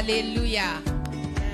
Hallelujah.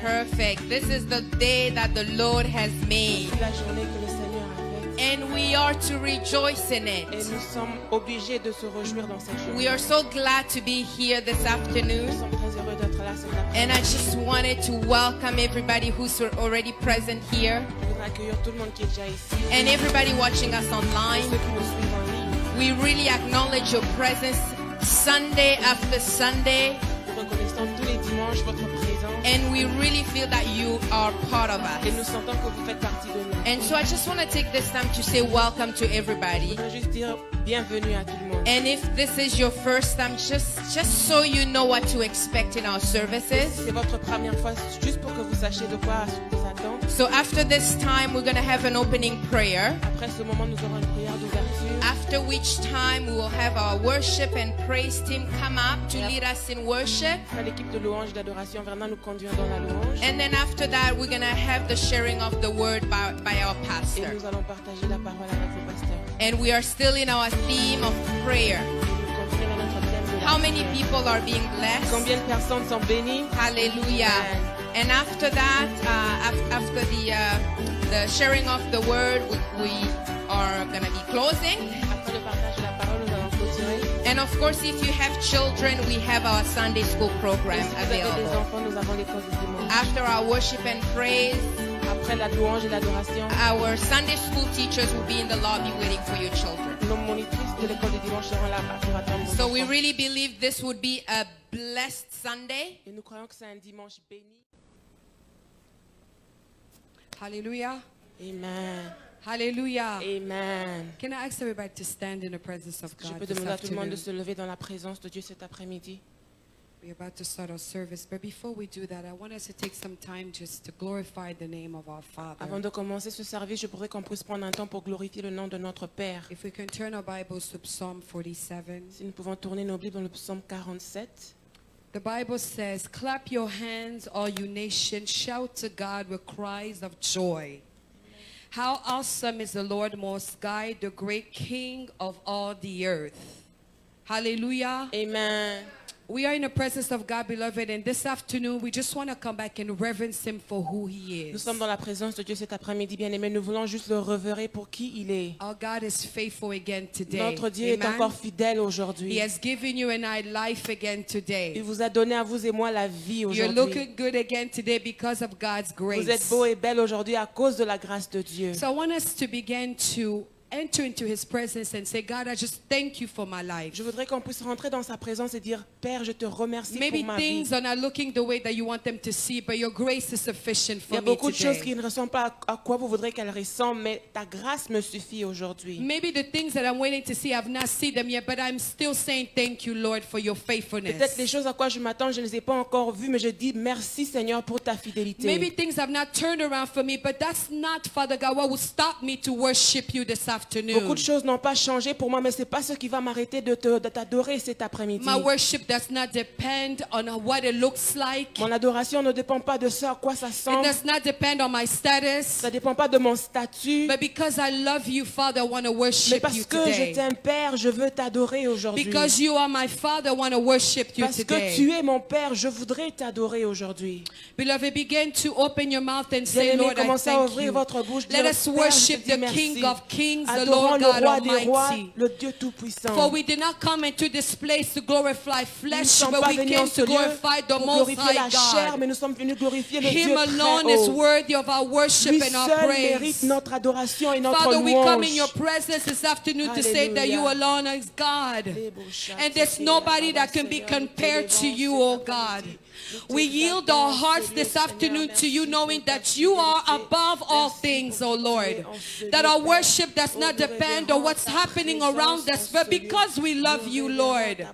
Perfect. This is the day that the Lord has made. C'est la journée que le Seigneur a faite. And we are to rejoice in Et it. nous sommes obligés de se réjouir dans cette journée. We are so glad to be here this Nous afternoon. sommes très heureux d'être là cet après-midi. And I just wanted to welcome everybody who's already present here Je voudrais accueillir tout le monde qui est déjà ici. and everybody watching us Ceux online. qui nous suivent en ligne. We really acknowledge your presence Sunday after Sunday, Nous reconnaissons tous les dimanches votre présence. and we really feel that you are part of Et nous us. sentons que vous faites partie de nous. And so I just want to take this time to say welcome to everybody. Je voudrais juste dire bienvenue à tout le monde. And if this is your first time, just so you know what to expect in our services. C'est votre première fois, juste pour que vous sachiez de quoi vous attendre. So after this time, we're going to have an opening prayer, Après ce moment, nous aurons une prière d'ouverture. after which time we will have our worship and praise team come up to lead us in worship. Après, l'équipe de louange et d'adoration viendra nous conduire dans la louange. And then after that, we're going to have the sharing of the word by our Et pastor. nous allons partager la parole avec le pasteur. And we are still in our theme of prayer. Et nous continuons dans notre thème de la How many prière. people are being blessed? Combien de personnes sont bénies? Hallelujah. And after that, after the sharing of the word, we are going to be closing. Après le partage de la parole, nous allons clôturer. And of course, if you have children, we have our Sunday school Et program si vous avez des available. enfants, nous avons l'école du dimanche. After our worship and praise, Après la louange et l'adoration, our Sunday school teachers will be in the lobby waiting for your children. nos monitrices de l'école du dimanche seront là pour attendre vos So we enfants. really believe this would be a blessed Sunday. Et nous croyons que c'est un dimanche béni. Hallelujah. Amen. Hallelujah. Amen. Can I ask everybody to stand in the presence of Je God peux this demander à tout le monde afternoon? de se lever dans la présence de Dieu cet après-midi. We're about to start our service, but before we do that, I want us to take some time just to glorify the name of our Avant Father. de commencer ce service, je voudrais qu'on puisse prendre un temps pour glorifier le nom de notre Père. If we can turn our Bibles to Psalm 47. Si nous pouvons tourner nos Bibles dans le psaume 47. The Bible says, "Clap your hands, all you nations, shout to God with cries of joy. How awesome is the Lord Most High, the great King of all the earth." Hallelujah. Amen. We are in the presence of God, beloved, and this afternoon we just want to come back and reverence Him for who He Nous is. sommes dans la présence de Dieu cet après-midi, bien-aimé. Nous voulons juste le reverrer pour qui il est. Our God is faithful again today. Notre Dieu est Amen. encore fidèle He aujourd'hui. has given you and I life again Il today. vous a donné à vous et moi la vie You're aujourd'hui. looking good again today because of God's Vous êtes grace. beau et belle aujourd'hui à cause de la grâce de Dieu. So I want us to begin to enter into His presence and say, God, I just thank you for my life. Je voudrais qu'on puisse rentrer dans sa présence et dire, Père, je te remercie Maybe pour ma vie. things are not looking the way that you want them to see, but your grace is sufficient Il y for a me beaucoup de choses qui today. ne ressemblent pas à quoi vous voudrez qu'elles ressemblent, mais ta grâce me suffit aujourd'hui. Maybe the things that I'm waiting to see, I've not seen them yet, but I'm still saying thank you, Lord, for your faithfulness. Peut-être les choses à quoi je m'attends, je ne les ai pas encore vues, mais je dis merci Seigneur pour ta fidélité. Maybe things have not turned around for me, but that's not, Father God, what will stop me to worship you this afternoon. Beaucoup de choses n'ont pas changé pour moi, mais ce n'est pas ce qui va m'arrêter de t'adorer cet après-midi. My worship does not depend on what it looks like. Mon adoration ne dépend pas de ce à quoi ça It semble. does not depend on my status. Ça ne dépend pas de mon statut. But because I love you, Father, I want to Mais worship parce you que je today. t'aime, Père, je veux t'adorer aujourd'hui. Because you are my Father, I want to worship you Parce que today. tu es mon Père, je voudrais t'adorer aujourd'hui. Beloved, begin to open your mouth and say, Bien-aimés, Lord, I commencez à thank ouvrir you. votre bouche. Let dire, us Père, worship je te the dis King merci. of Kings, the Adorons Lord le God roi des rois, Almighty. le Dieu Tout-Puissant. For we did not come into this place to glorify Nous ne flesh, sommes but pas we venus en came ce to lieu glorify the pour Most glorifier la High chair, God. mais nous sommes venus glorifier le Him Dieu alone très is haut. worthy of our worship Lui and our seul mérite praise. notre adoration et notre Father, we come in your louange. presence this afternoon to say that you Hallelujah. alone is God. And there's nobody that can be compared to you, oh God. We yield our hearts this afternoon to you, knowing that you are above all things, oh Lord. That our worship does not depend on what's happening around us, but because we love you, Lord.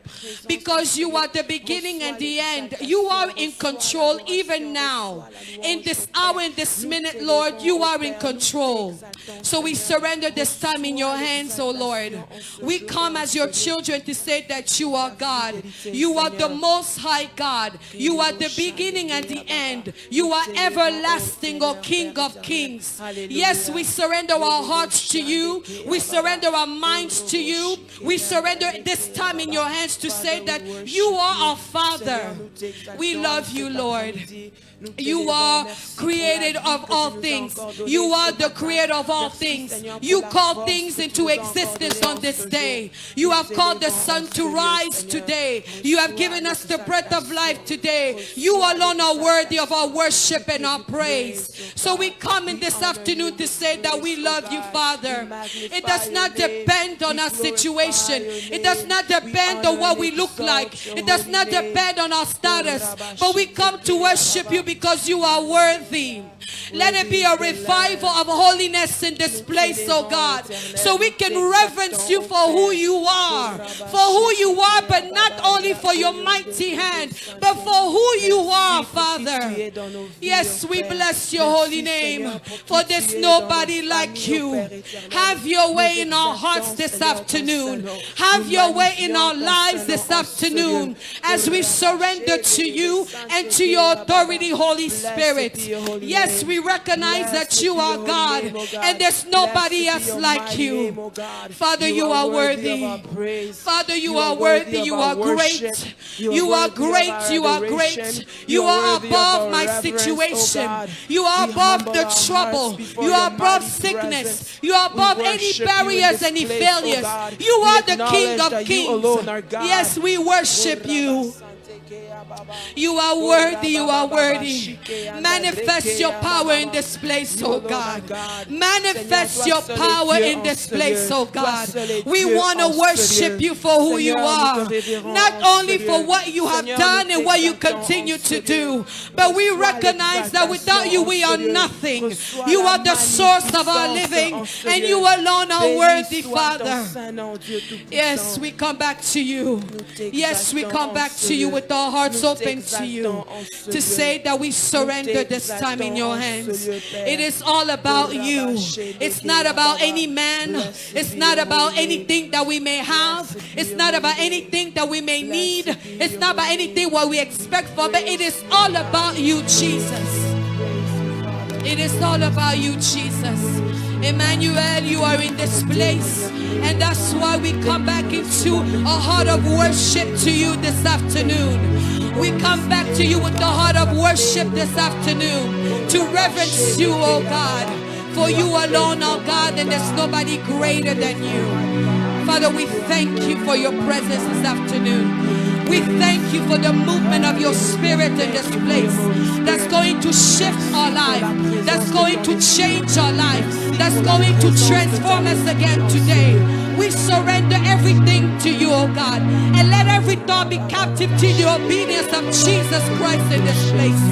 Because you are the beginning and the end. You are in control even now. In this hour, in this minute, Lord, you are in control. So we surrender this time in your hands, oh Lord. We come as your children to say that you are God. You are the Most High God. You You are the beginning and the end. You are everlasting, O King of Kings. Yes, we surrender our hearts to you. We surrender our minds to you. We surrender this time in your hands to say that you are our Father. We love you, Lord. You are created of all things. You are the creator of all things. You call things into existence on this day. You have called the sun to rise today. You have given us the breath of life today. You alone are worthy of our worship and our praise. So we come in this afternoon to say that we love you, Father. It does not depend on our situation. It does not depend on what we look like. It does not depend on our status. But we come to worship you because you are worthy. Let it be a revival of holiness in this place, oh God, so we can reverence you for who you are, but not only for your mighty hand, but for who you are, Father. Yes, we bless your holy name, for there's nobody like you. Have your way in our hearts this afternoon. Have your way in our lives this afternoon as we surrender to you and to your authority, Holy Spirit. Yes, we recognize that you are God and there's nobody else like you. Father, you are worthy. Father, you are worthy. You are great. You are great. You are great. You are above my situation. You are above the trouble. You are above sickness. You are above any barriers, any failures. You are the King of Kings. Yes, we worship you. You are worthy, you are worthy. Manifest your power in this place, oh God. Manifest your power in this place, oh God. We want to worship you for who you are. Not only for what you have done and what you continue to do, but we recognize that without you we are nothing. You are the source of our living and you alone are worthy, Father. Yes, we come back to you. Yes, we come back to you with our hearts open to you to say that we surrender this time in your hands. It is all about you. It's not about any man. It's not about anything that we may have. It's not about anything that we may need. It's not about anything what we expect for, but it is all about you, Jesus. It is all about you, Jesus. Emmanuel, you are in this place, and that's why we come back into a heart of worship to you this afternoon. We come back to you with the heart of worship this afternoon to reverence you, oh God, for you alone, oh God, and there's nobody greater than you. Father, we thank you for your presence this afternoon. We thank you for the movement of your spirit in this place that's going to shift our life, that's going to change our life, that's going to transform us again today. We surrender everything to you, oh God, and let every thought be captive to the obedience of Jesus Christ in this place.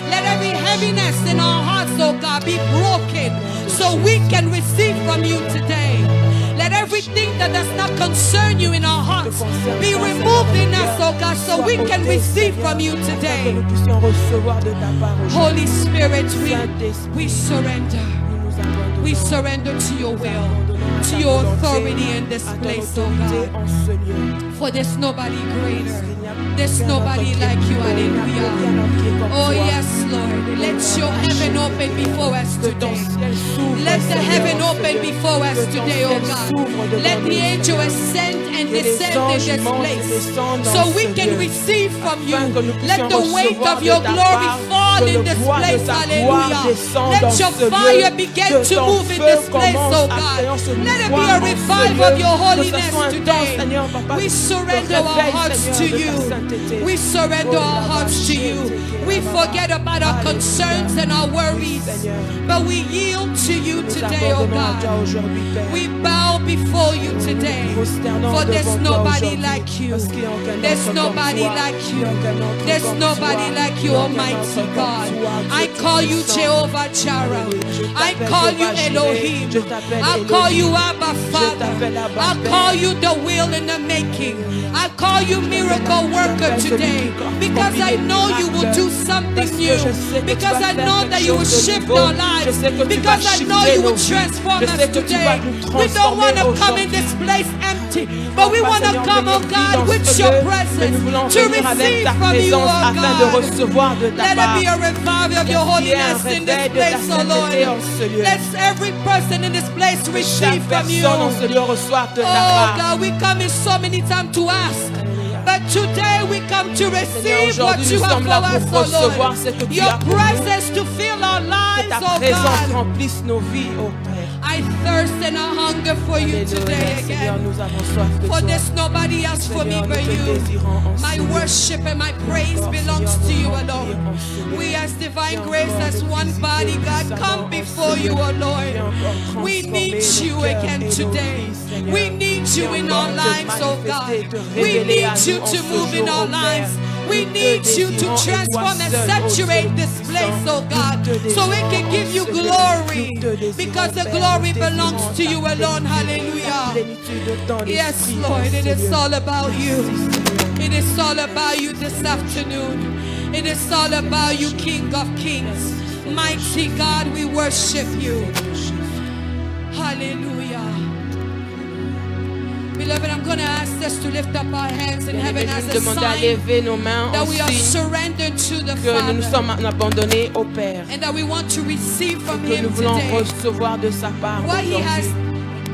Let every heaviness in our hearts, oh God, be broken so we can receive from you today. Let everything that does not concern you in our hearts be removed in us, oh God, so we can receive from you today. Holy Spirit, we surrender. We surrender to your will, to your authority in this place, oh God. For there's nobody greater. There's nobody like you. Hallelujah. Oh yes, Lord. Let your heaven open before us today. Let the heaven open before us today, oh God. Let the angel ascend and descend in this place so we can receive from you. Let the weight of your glory fall in this place. Hallelujah. Let your fire begin to move in this place, oh God. Let it be a revival of your holiness today. We surrender our hearts to you. We surrender our hearts to you. We forget about our concerns and our worries, but we yield to you today, oh God. We bow before you today, for there's nobody like you. There's nobody like you. There's nobody like you, Almighty God. I call you Jehovah Jireh. I call you Elohim. I call you Abba Father. I call you the will in the making. I call you miracle worker today, because I know you will do something new, because I know that you will shift our lives, because I know you will transform us today. We don't want to come in this place empty. authority. But we want to come, oh God, with your presence to receive from you, oh God. Let it be a revival of your holiness in this place, oh Lord. Let every person in this place receive from you. Oh God, we come in so many times to ask, but today we come to receive what you have for us, oh Lord. Your presence to fill our lives, oh God. I thirst and I hunger for you today again. For there's nobody else for me but you. My worship and my praise belongs to you alone. We as Divine Grace, as one body, God, come before you, oh Lord. We need you again today. We need you in our lives, oh God. We need you to move in our lives. We need you to transform and saturate this place, oh God, so we can give you glory, because the glory belongs to you alone. Hallelujah. Yes, Lord, it is all about you. It is all about you this afternoon. It is all about you, King of Kings. Mighty God, we worship you. Hallelujah. Beloved, I'm going to ask us to lift up our hands in heaven as a sign that we are surrendered to the Father, and that we want to receive from Him today what He has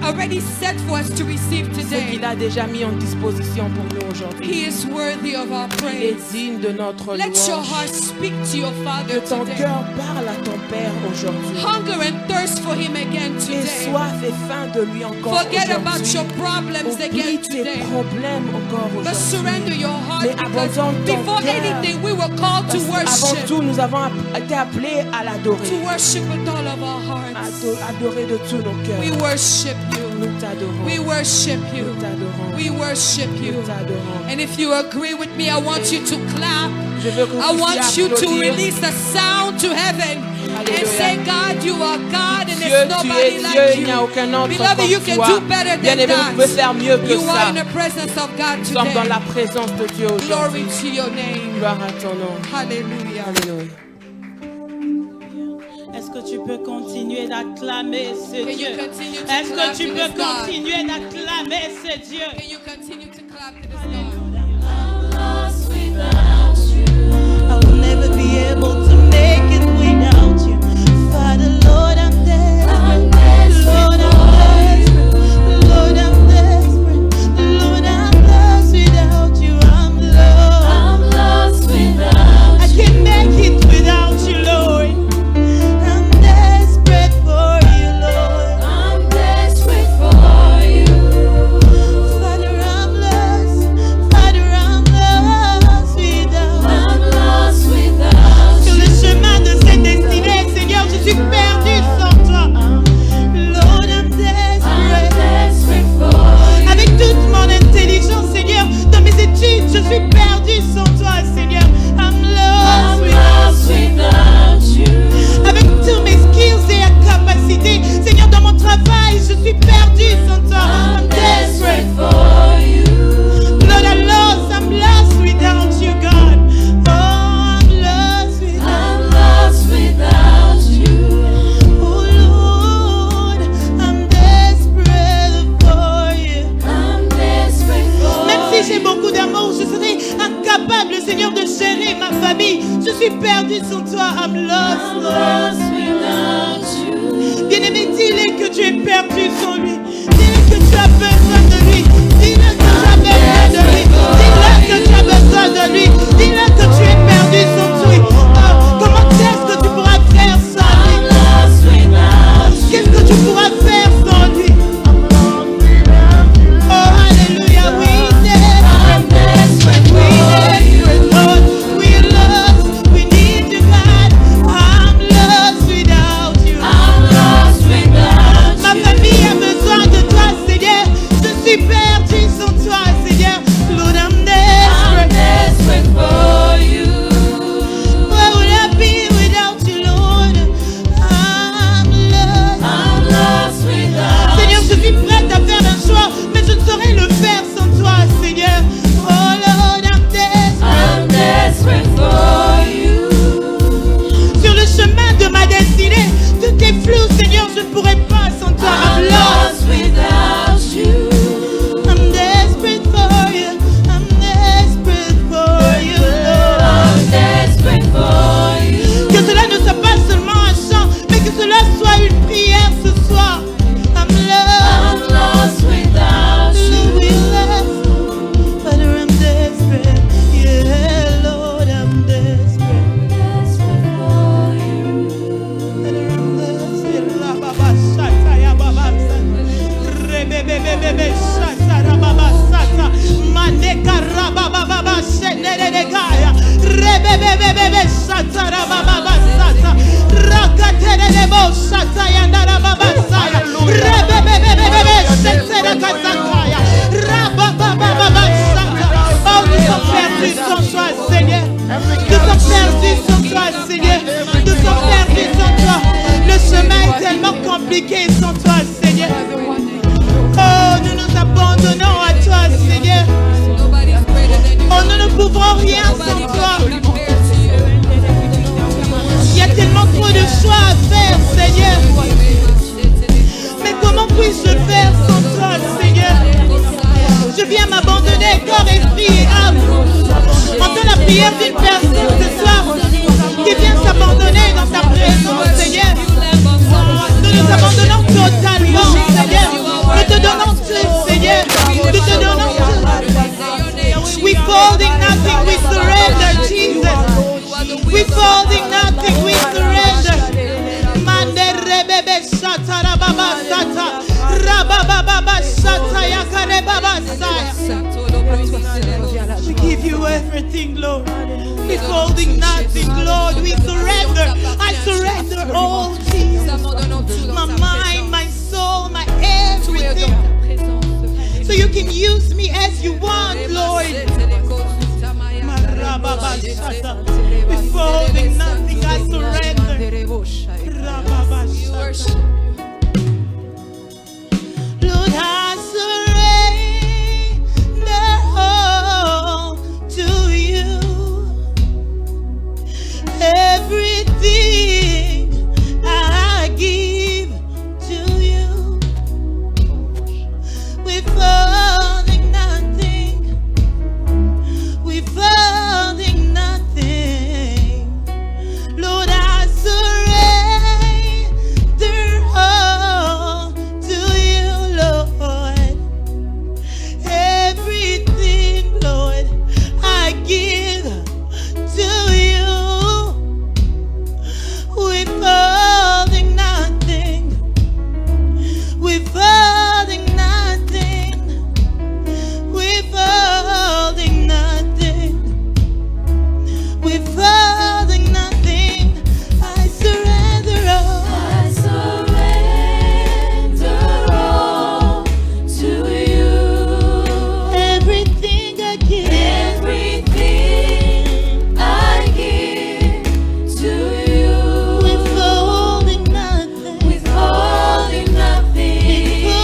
already set for us to receive today. He is worthy of our praise. Let your heart speak to your Father today. Hunger and thirst for Him again today. Forget about your problems again today. But surrender your heart, because before anything we were called to worship. To worship with all of our hearts. We worship you. We worship you. We worship you. And if you agree with me, I want you to clap. I want you to release a sound to heaven and say, God, you are God, and there's nobody like you. Beloved, you can do better than that. You are in the presence of God today. Glory to your name. Hallelujah. Est-ce que tu peux continuer d'acclamer ce Dieu? Est-ce que tu peux continuer d'acclamer ce Dieu? Can you continue to clap to this I'm lost without you. I will never be able to make it without you. Father, Lord, I'm desperate. Lord, I'm desperate. Lord, I'm desperate. Lord, I'm lost without you. I'm lost without you. I can't make it without you, Lord. Je suis perdu sans toi, Seigneur. I'm lost without you. Avec tous mes skills et capacités, Seigneur, dans mon travail, je suis perdu sans toi. I'm desperate for you. Lord, I'm lost without you, God. Oh, I'm lost without you. Oh, Lord, I'm desperate for you. I'm desperate for you. Même si j'ai beaucoup d'amour, je serai incapable, Seigneur, de gérer ma famille. Je suis perdu sans toi. I'm lost without you. Bien-aimé, dis-le que tu es perdu sans lui. Dis-le que tu as besoin de lui. Dis-le que tu as besoin de lui. Dis-le que tu as besoin de lui. Dis-le que tu es perdu sans lui. Oh, comment est-ce que tu pourras faire sans lui? Qu'est-ce que tu pourras faire sans lui? Oh, alléluia, oui. Perdu sans toi, Seigneur. Lord, I'm desperate for you. Where would I be without you, Lord? I'm lost without you. Seigneur, je suis prête à faire un choix, mais je ne saurais le faire sans toi, Seigneur. Oh Lord, I'm desperate for you. Sur le chemin de ma destinée, tout est flou, Seigneur, je ne pourrais pas sans toi. I'm lost without you. I'm Neregaya, Rebebebebe Satara Baba Sata, Rakaterebo Sataya Narababa Saya, Rebebebebe Setera Kazakaya, Rabababa Sata. Oh, nous sommes perdus sans toi, Seigneur. Nous sommes perdus sans toi, Seigneur. Nous sommes perdus sans toi. Le chemin est tellement compliqué sans toi, Seigneur. Oh, nous nous abandonnons à toi, Seigneur. Oh, nous ne pouvons rien sans toi. Il y a tellement trop de choix à faire, Seigneur. Mais comment puis-je faire sans toi, Seigneur? Je viens m'abandonner corps, esprit et âme. Entends la prière d'une personne ce soir qui vient s'abandonner dans ta présence, Seigneur. Nous nous abandonnons totalement, Seigneur. Nous te donnons tout, Seigneur. Nous te donnons tout. Withholding nothing, we surrender, Jesus. Withholding nothing, we surrender. Mande rebebe shata rababa sata. Rababa shata yakare baba saya. We give you everything, Lord. Withholding nothing, Lord. We surrender. I surrender all, Jesus. My mind, my soul, my everything. So you can use me as you want, Lord. Withholding nothing, I surrender. Lord, I surrender all to you. Everything I give to you. Withholding nothing. Withholding nothing. Lord, I surrender all to you, Lord. Everything, Lord, I give to you. Withholding nothing. Withholding nothing. Withholding nothing. Withholding nothing. I surrender all. I surrender all to you. Everything I give. Everything I give to you. Withholding nothing. Withholding nothing.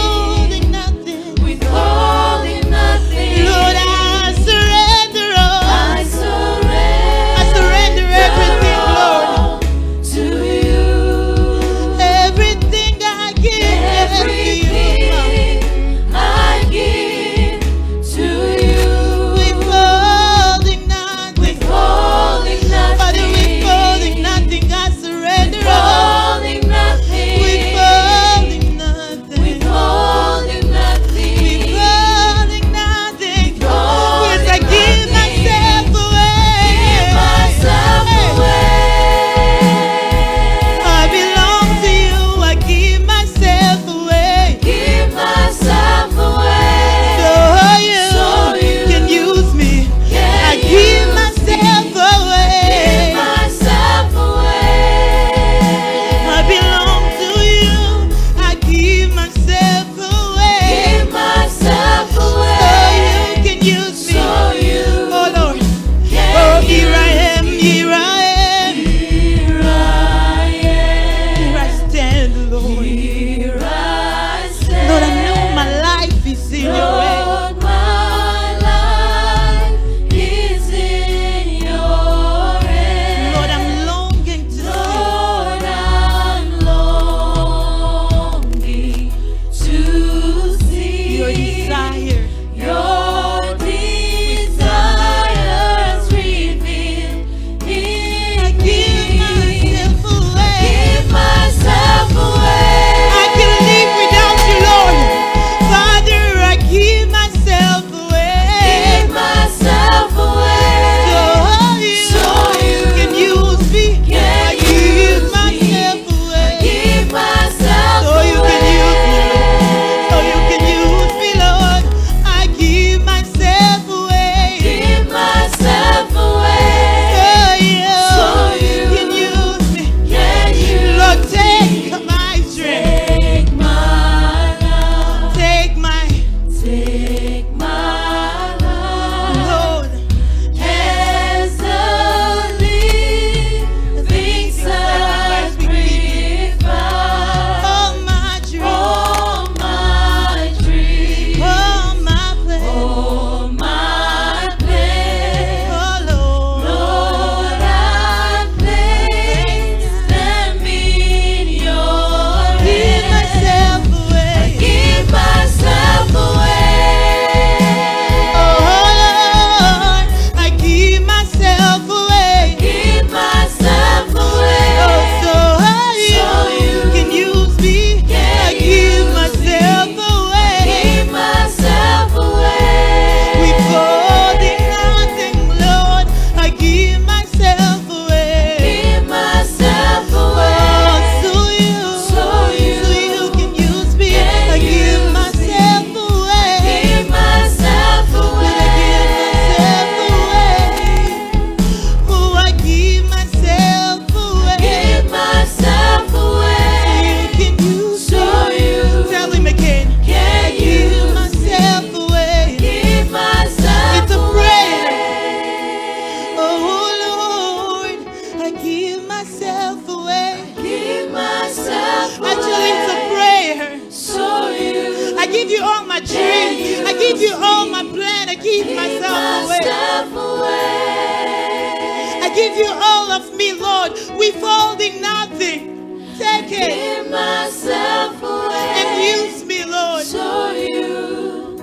you all my dreams. I give you all my plan. I give myself away. I give you all of me, Lord, withholding nothing. Take it. Give myself away. And use me, Lord. So you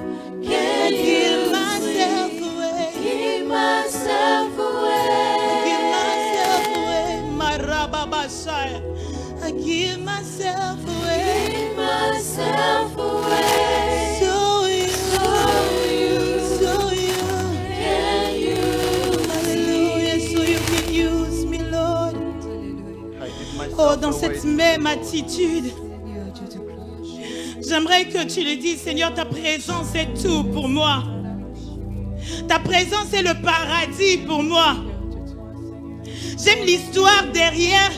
can Give use myself me. away. Give myself away. Give myself away. Marababashaya. I give myself away. Give myself away. So you. Can use Hallelujah. So you can use me, Lord. Oh, dans cette même attitude, j'aimerais que tu le dises, Seigneur, ta présence est tout pour moi. Ta présence est le paradis pour moi. J'aime l'histoire derrière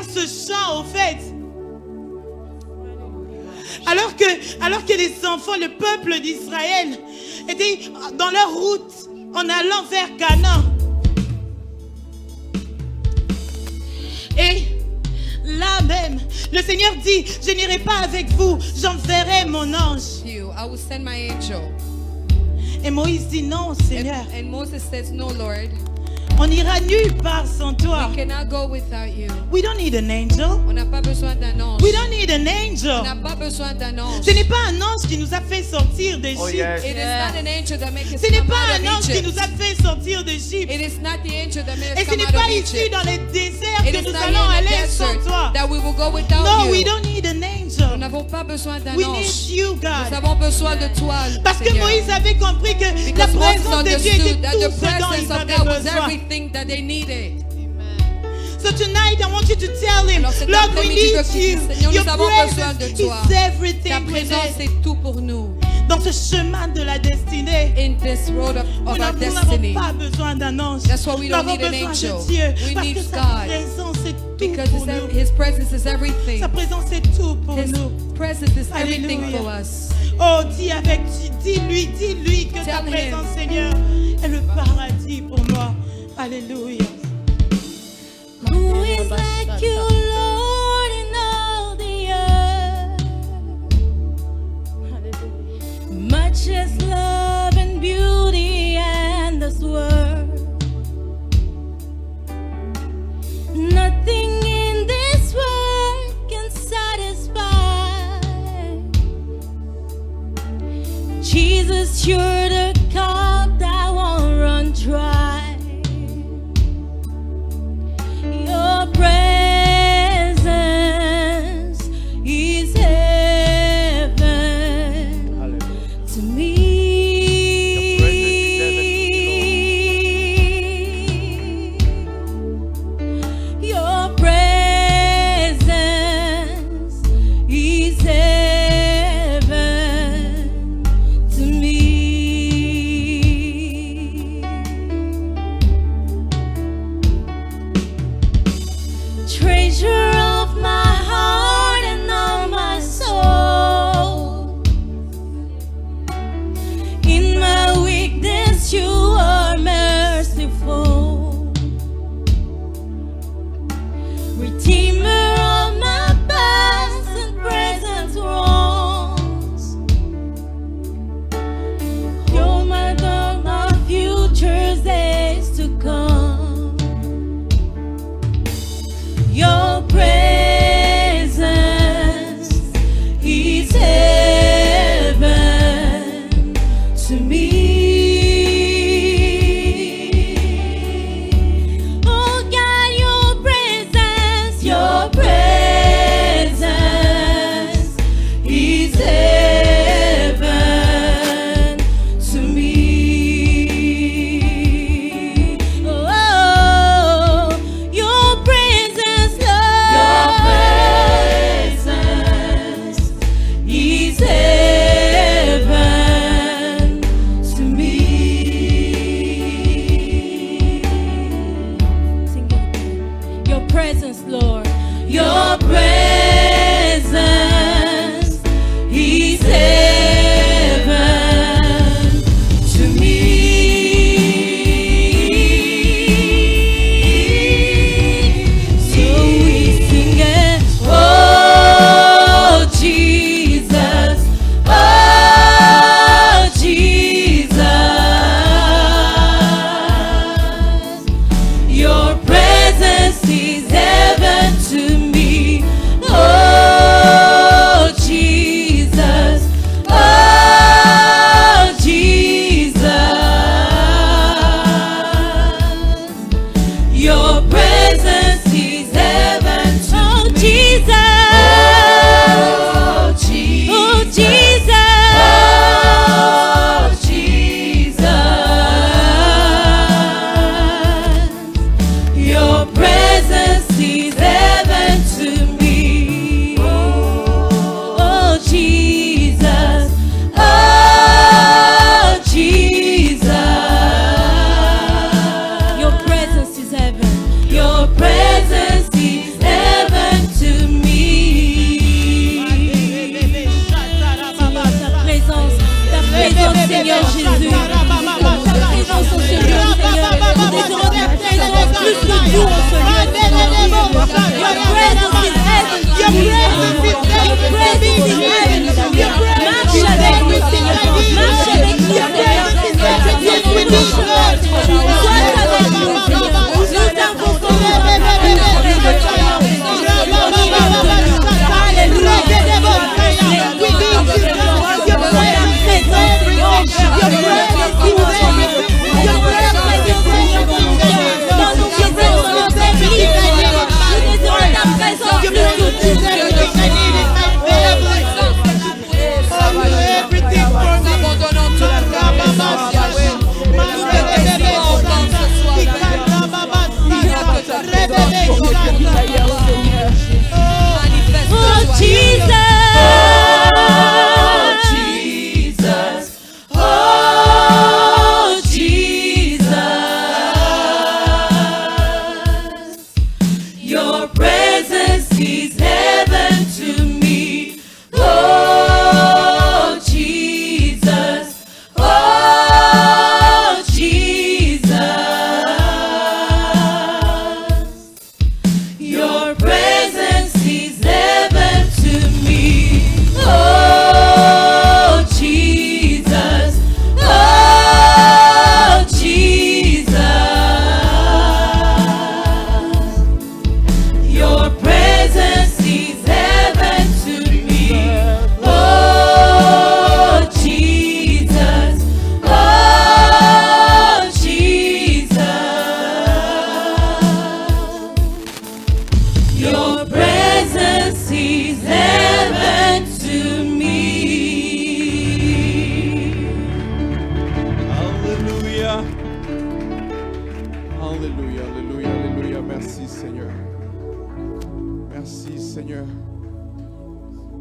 ce chant, au fait. Alors que les enfants, le peuple d'Israël, étaient dans leur route en allant vers Canaan. Et là même, le Seigneur dit, je n'irai pas avec vous, j'enverrai mon ange. You, I will send my angel. Et Moïse dit, non, Seigneur, And Moses says, no, Lord, on n'ira nulle part sans toi. we cannot go without you. We don't need an angel. On n'a pas besoin d'un ange. We don't need an On angel. n'a pas besoin d'un ange. Ce n'est pas un ange qui nous a fait sortir d'Égypte. It is not an angel that makes us Ce n'est come pas out un of ange qui Egypt. nous a fait sortir d'Égypte. It is not the angel that made Et us ce come n'est out pas of ici Egypt. dans les déserts It que is nous not allons in the aller sans desert toi. that we will go without No, we you. don't need an Nous angel. n'avons pas besoin d'un We ange. need you, Nous God. avons besoin de toi, Parce que Seigneur. Moïse avait compris que la Because Moses présence de Dieu était understood that tout the ce dont presence ils of avaient God was besoin. everything that they needed. So tonight I want you to tell him, Alors cet Lord, we après-midi, je need dis, you. Seigneur, Your nous avons besoin presence de toi. is Ta everything we présence need. est tout pour nous. Dans ce chemin de la destinée, In this road of nous our n'avons destiny. pas besoin d'un ange. That's why we Nous don't avons need an besoin angel. de Dieu. We Parce need que sa God. présence est tout Because pour nous. His presence is everything. Sa présence est tout pour His nous. presence is everything Alléluia. for us. Oh, dis-lui que ta Tell him. présence, Seigneur, est le paradis pour moi. Alléluia. Who is like you, Lord, in all the earth? Much is love and beauty in this world. Nothing in this world can satisfy. Jesus, you're the cup that won't run dry. Your presence is heaven to me. Your presence is heaven to me. présence, Seigneur Jésus. Ta présence en ce lieu, Seigneur. Nous désirons ta présence plus que tout en ce lieu, Seigneur Jésus. Your presence is heaven. Your presence is heaven. Marche avec nous, Seigneur. Marche avec nous, Seigneur. Viens nous toucher. Sois avec nous, Seigneur. Nous t'invoquons.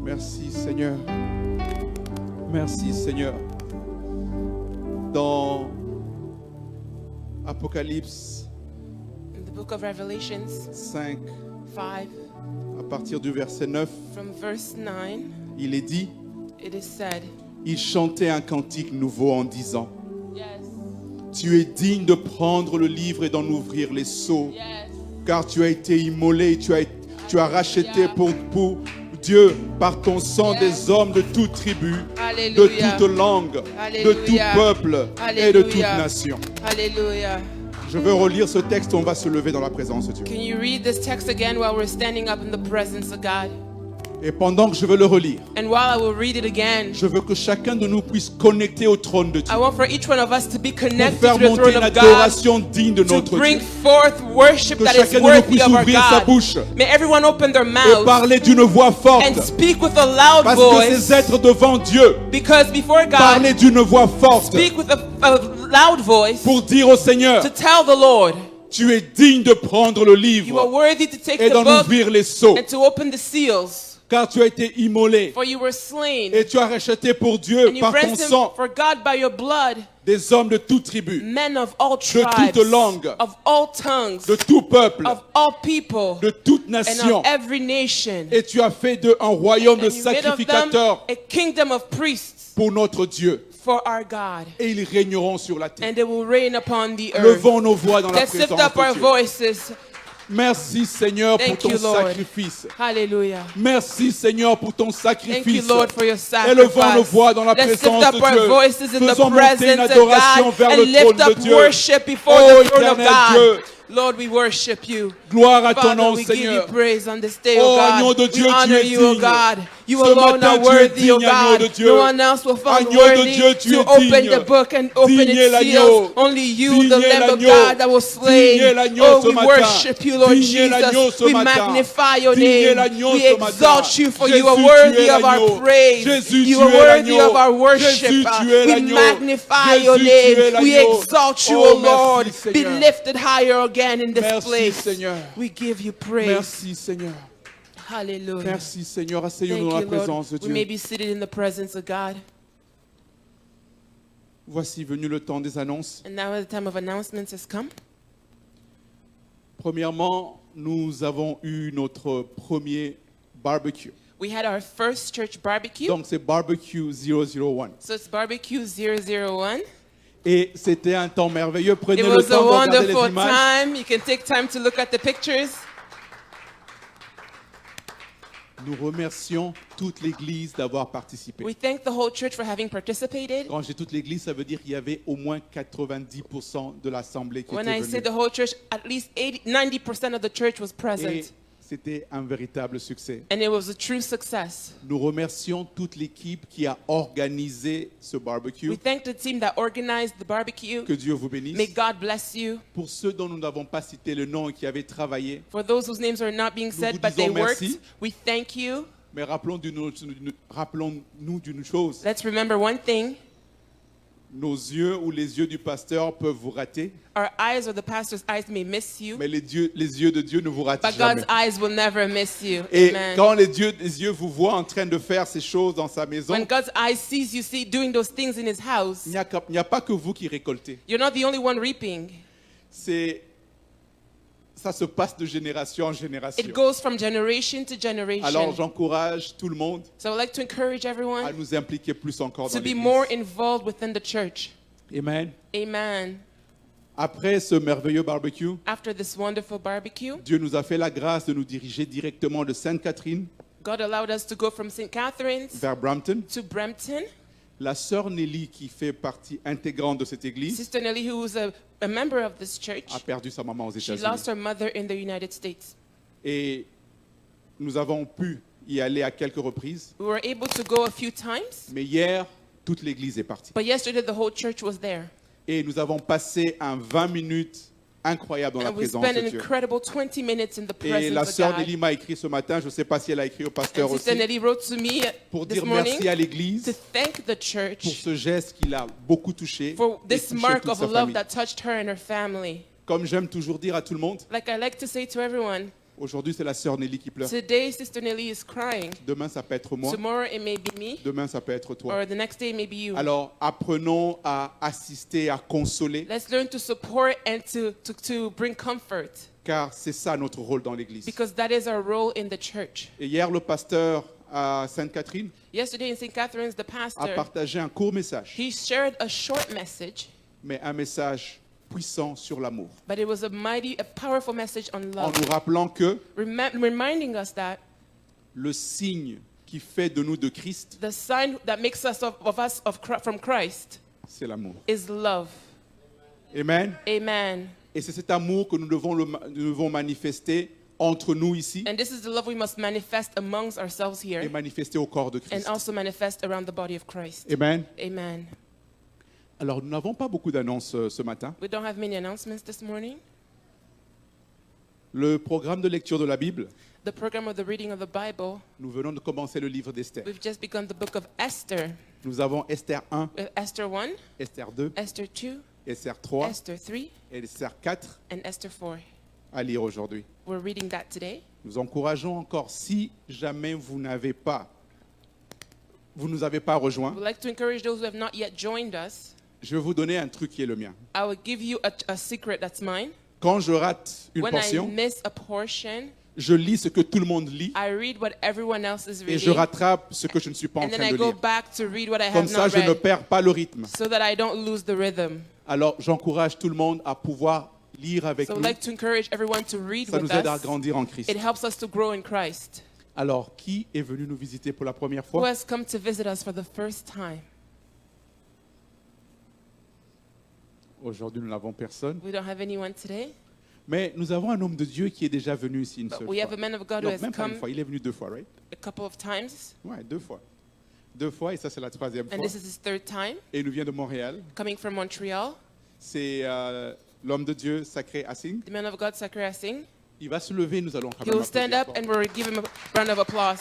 Merci Seigneur. Merci Seigneur. Dans Apocalypse In the book of Revelations 5, 5, à partir du verset 9, from verse 9, il est dit, it is said, il chantait un cantique nouveau en disant, yes, tu es digne de prendre le livre et d'en ouvrir les sceaux, yes, car tu as été immolé, tu as racheté pour Dieu par ton sang des hommes de toute tribu, de toute langue, de tout peuple et de toute nation. hallelujah. Je veux relire ce texte, on va se lever dans la présence de Dieu. Can you read this text again while we're standing up in the presence of God? Et pendant que je veux le relire, And while I will read it again, je veux que chacun de nous puisse connecter au trône de Dieu I want for each one of us to be pour connected faire to the monter throne une of God, adoration digne de to notre bring Dieu. forth worship Que that is chacun de nous worthy puisse of our ouvrir sa God. bouche May everyone open their et mouths parler d'une voix forte. and speak with a loud Parce que voice, ces êtres devant Dieu, because before God, parler d'une voix forte speak with a loud voice pour dire au Seigneur, to tell the Lord, tu es digne de prendre le you are livre worthy to take et the d'en book ouvrir les sceaux, and to open the seals, car tu as été immolé for you were slain et tu as racheté pour Dieu and you par ton ransomed sang for God by your blood des hommes de toute tribu, men of all de tribes, toute langue, of all tongues, de tout peuple, of all people, de toute and nation. of every nation. Et tu as fait d'eux un royaume de And you made of them sacrificateurs a kingdom of priests pour notre Dieu. for our God, Et ils régneront sur la terre. and they will reign upon the earth. Levons nos voix dans la Let's lift présence up our de Dieu. voices. Merci Seigneur pour Thank ton you, Lord. sacrifice. Hallelujah. Merci Seigneur pour ton Thank you, sacrifice. Lord, for your Élevons nos sacrifice. voix dans la Let's lift présence up de our Dieu. voices in the Faisons monter une presence of adoration God vers and le lift trône de up Dieu. worship before Oh, the throne of éternel God. Dieu. Lord, we worship you. Gloire à ton Father, nom, we give you Seigneur. praise on this day, Oh, O agneau God. de Dieu, We tu honor es you, O digne. God. You Ce alone matin, are tu es worthy, O digne, agneau God. de Dieu. No one else will find Agneau de worthy Dieu, tu to es open digne. the book and open Digne its l'agneau. seals. Only you, Digne the Lamb of l'agneau. God that was slain. Digne l'agneau Oh, ce we matin. worship you, Lord Digne l'agneau Jesus. ce We matin. magnify your Digne name. l'agneau We ce matin. exalt you, for you Jésus, are tu worthy es of our l'agneau. praise. Jésus, You tu are es worthy l'agneau. of our worship. Jésus, tu es We l'agneau. magnify Jésus, your tu es name. We l'agneau. exalt you, Oh, O Lord. merci, Be Seigneur. lifted higher again in this Merci, place. Seigneur. We give you praise. Merci Seigneur. Hallelujah. Merci Seigneur. Thank Asseyons-nous dans la you, présence de Lord. We may Dieu. be seated in the presence of God. Voici venu le temps des annonces. And now the time of announcements has come. Premièrement, nous avons eu notre premier barbecue. We had our first church barbecue. Donc c'est Barbecue 001. So it's barbecue 001. Et c'était un temps merveilleux. Prenez It le was a temps de regarder les wonderful images. time. You can take time to look at the pictures. Nous remercions toute l'Église d'avoir participé. We thank the whole church for having participated. Quand j'ai toute l'Église, ça veut dire qu'il y avait au moins 90% de l'Assemblée qui When était I say the venue. whole church, at least 90% of the church was Et present. c'était un véritable succès. And it was a true success. Nous remercions toute l'équipe qui a organisé ce barbecue. We thank the team that organized the barbecue. Que Dieu vous bénisse. May God bless you. Pour ceux dont nous n'avons pas cité le nom et qui avaient travaillé, For those whose names are not being vous said, but they disons worked, merci. we thank you. mais rappelons-nous d'une chose. Let's remember one thing. Nos yeux ou les yeux du pasteur peuvent vous rater, Our eyes or the pastor's eyes may miss you, mais les yeux de Dieu ne vous ratent but jamais. God's eyes will never miss you. Et Amen. quand les yeux vous voient en train de faire ces choses dans sa maison, When God's eyes sees you doing those things in his house, il n'y a pas que vous qui récoltez. you're not the only one reaping. Ça se passe de génération en génération. It goes from generation to Alors generation. j'encourage tout le monde So I'd like to encourage à everyone nous impliquer plus encore to dans be more l'Église. involved within the church. Amen. Amen. Après ce merveilleux barbecue, After this wonderful barbecue, Dieu nous a fait la grâce de nous diriger directement de Sainte-Catherine God allowed us to go from St. Catherine's vers Brampton. to Brampton. La sœur Nelly, qui fait partie intégrante de cette église, Sister Nelly, who was a member of this church, a perdu sa maman aux she États-Unis. lost her mother in the United States. Et nous avons pu y aller à quelques reprises. We were able to go a few times, Mais hier, toute l'église est partie. but yesterday the whole church was there. Et nous avons passé un 20 minutes incroyable dans la And we présence spent de an Dieu. incredible 20 minutes in the Et la presence of sœur God. Nelly m'a écrit ce matin, je ne sais pas si elle a écrit au pasteur And Sister aussi, Nelly wrote to me pour this dire morning merci à to l'église thank the pour church ce geste qui l'a beaucoup touché for et this touché mark toute of sa love famille. that touched her and her family. Comme j'aime toujours dire à tout le monde, Like I like to say to everyone, aujourd'hui c'est la sœur Nelly qui pleure. today Sister Nelly is crying. Demain ça peut être moi, Tomorrow it may be me, demain ça peut être toi. or the next day it may be you. Alors apprenons à assister, à consoler, Let's learn to support and to bring comfort, car c'est ça notre rôle dans l'église. because that is our role in the church. Et hier, le pasteur à Sainte-Catherine Yesterday in St. Catherine's, the a pastor, partagé un court message, he shared a short message, mais un message puissant sur l'amour, but it was a powerful message on en love, nous rappelant que reminding us that le signe qui fait de nous de Christ, the sign that makes us from Christ c'est l'amour. is love. Amen. Amen. Et c'est cet amour que nous devons manifester entre nous ici And this is the love we must manifest amongst ourselves et here manifester au corps de and Christ. also manifest around the body of Christ. Amen. Amen. Alors, nous n'avons pas beaucoup d'annonces ce matin. We don't have many announcements this morning. Le programme de lecture de la Bible, The program of the reading of the Bible, nous venons de commencer le livre d'Esther. we've just begun the book of Esther. Nous avons Esther 1, Esther 1, Esther 2, Esther 2, Esther 3 Esther 3, et Esther 4 and Esther 4. à lire aujourd'hui. We're reading that today. Nous encourageons encore, si jamais vous nous avez pas rejoints, We'd like to encourage those who have not yet joined us. je vais vous donner un truc qui est le mien. I will give you a secret that's mine. Quand je rate une When I portion, miss a portion, je lis ce que tout le monde lit I read what everyone else is et je reading, rattrape ce que je ne suis pas en and then train I de go lire. back to read what I Comme have ça, not je ne read, perds pas le rythme. so that I don't lose the rhythm. Alors, j'encourage tout le monde à pouvoir lire avec So I'd nous. like to encourage everyone to read Ça with nous aide à us. grandir en Christ. It helps us to grow in Christ. Alors, qui est venu nous visiter pour la première Who fois? has come to visit us for the first time? Aujourd'hui, nous n'avons personne. We don't have anyone today, Mais nous avons un homme de Dieu qui est déjà venu ici une but seule we have a fois. man of God who Non, has même pas une come fois. Il est venu 2 fois, right? a couple of times, Ouais, 2 fois. 2 fois et ça, c'est la 3e and fois. this is his third time, Et il nous vient de Montréal. coming from Montreal. C'est l'homme de Dieu sacré Assing. The man of God, Sakura Singh. Il va se lever, nous allons quand He même will stand applaudir up fort. and we'll give him a round of applause.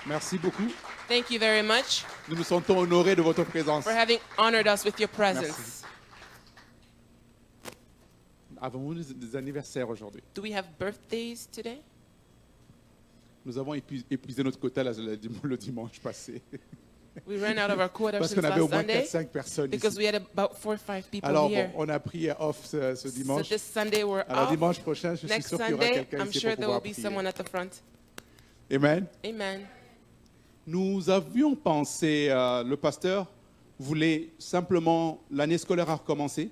Merci beaucoup. Thank you very much Nous nous sentons honorés de votre présence. for having honored us with your presence. Avons-nous des anniversaires aujourd'hui? Do we have birthdays today? Nous avons épuisé notre quota le dimanche passé. We ran out of our quota Parce since qu'on avait au last moins Sunday 4-5 personnes because ici. we had about 4 or 5 people Alors, here. bon, on a pris off ce So dimanche. this Sunday we're Alors, off. dimanche prochain, je suis Next sûr qu'il y aura Sunday, quelqu'un I'm ici sure pour there pouvoir will be prier. someone at the front. Amen. Amen. Nous avions pensé, le pasteur voulait simplement, l'année scolaire a recommencé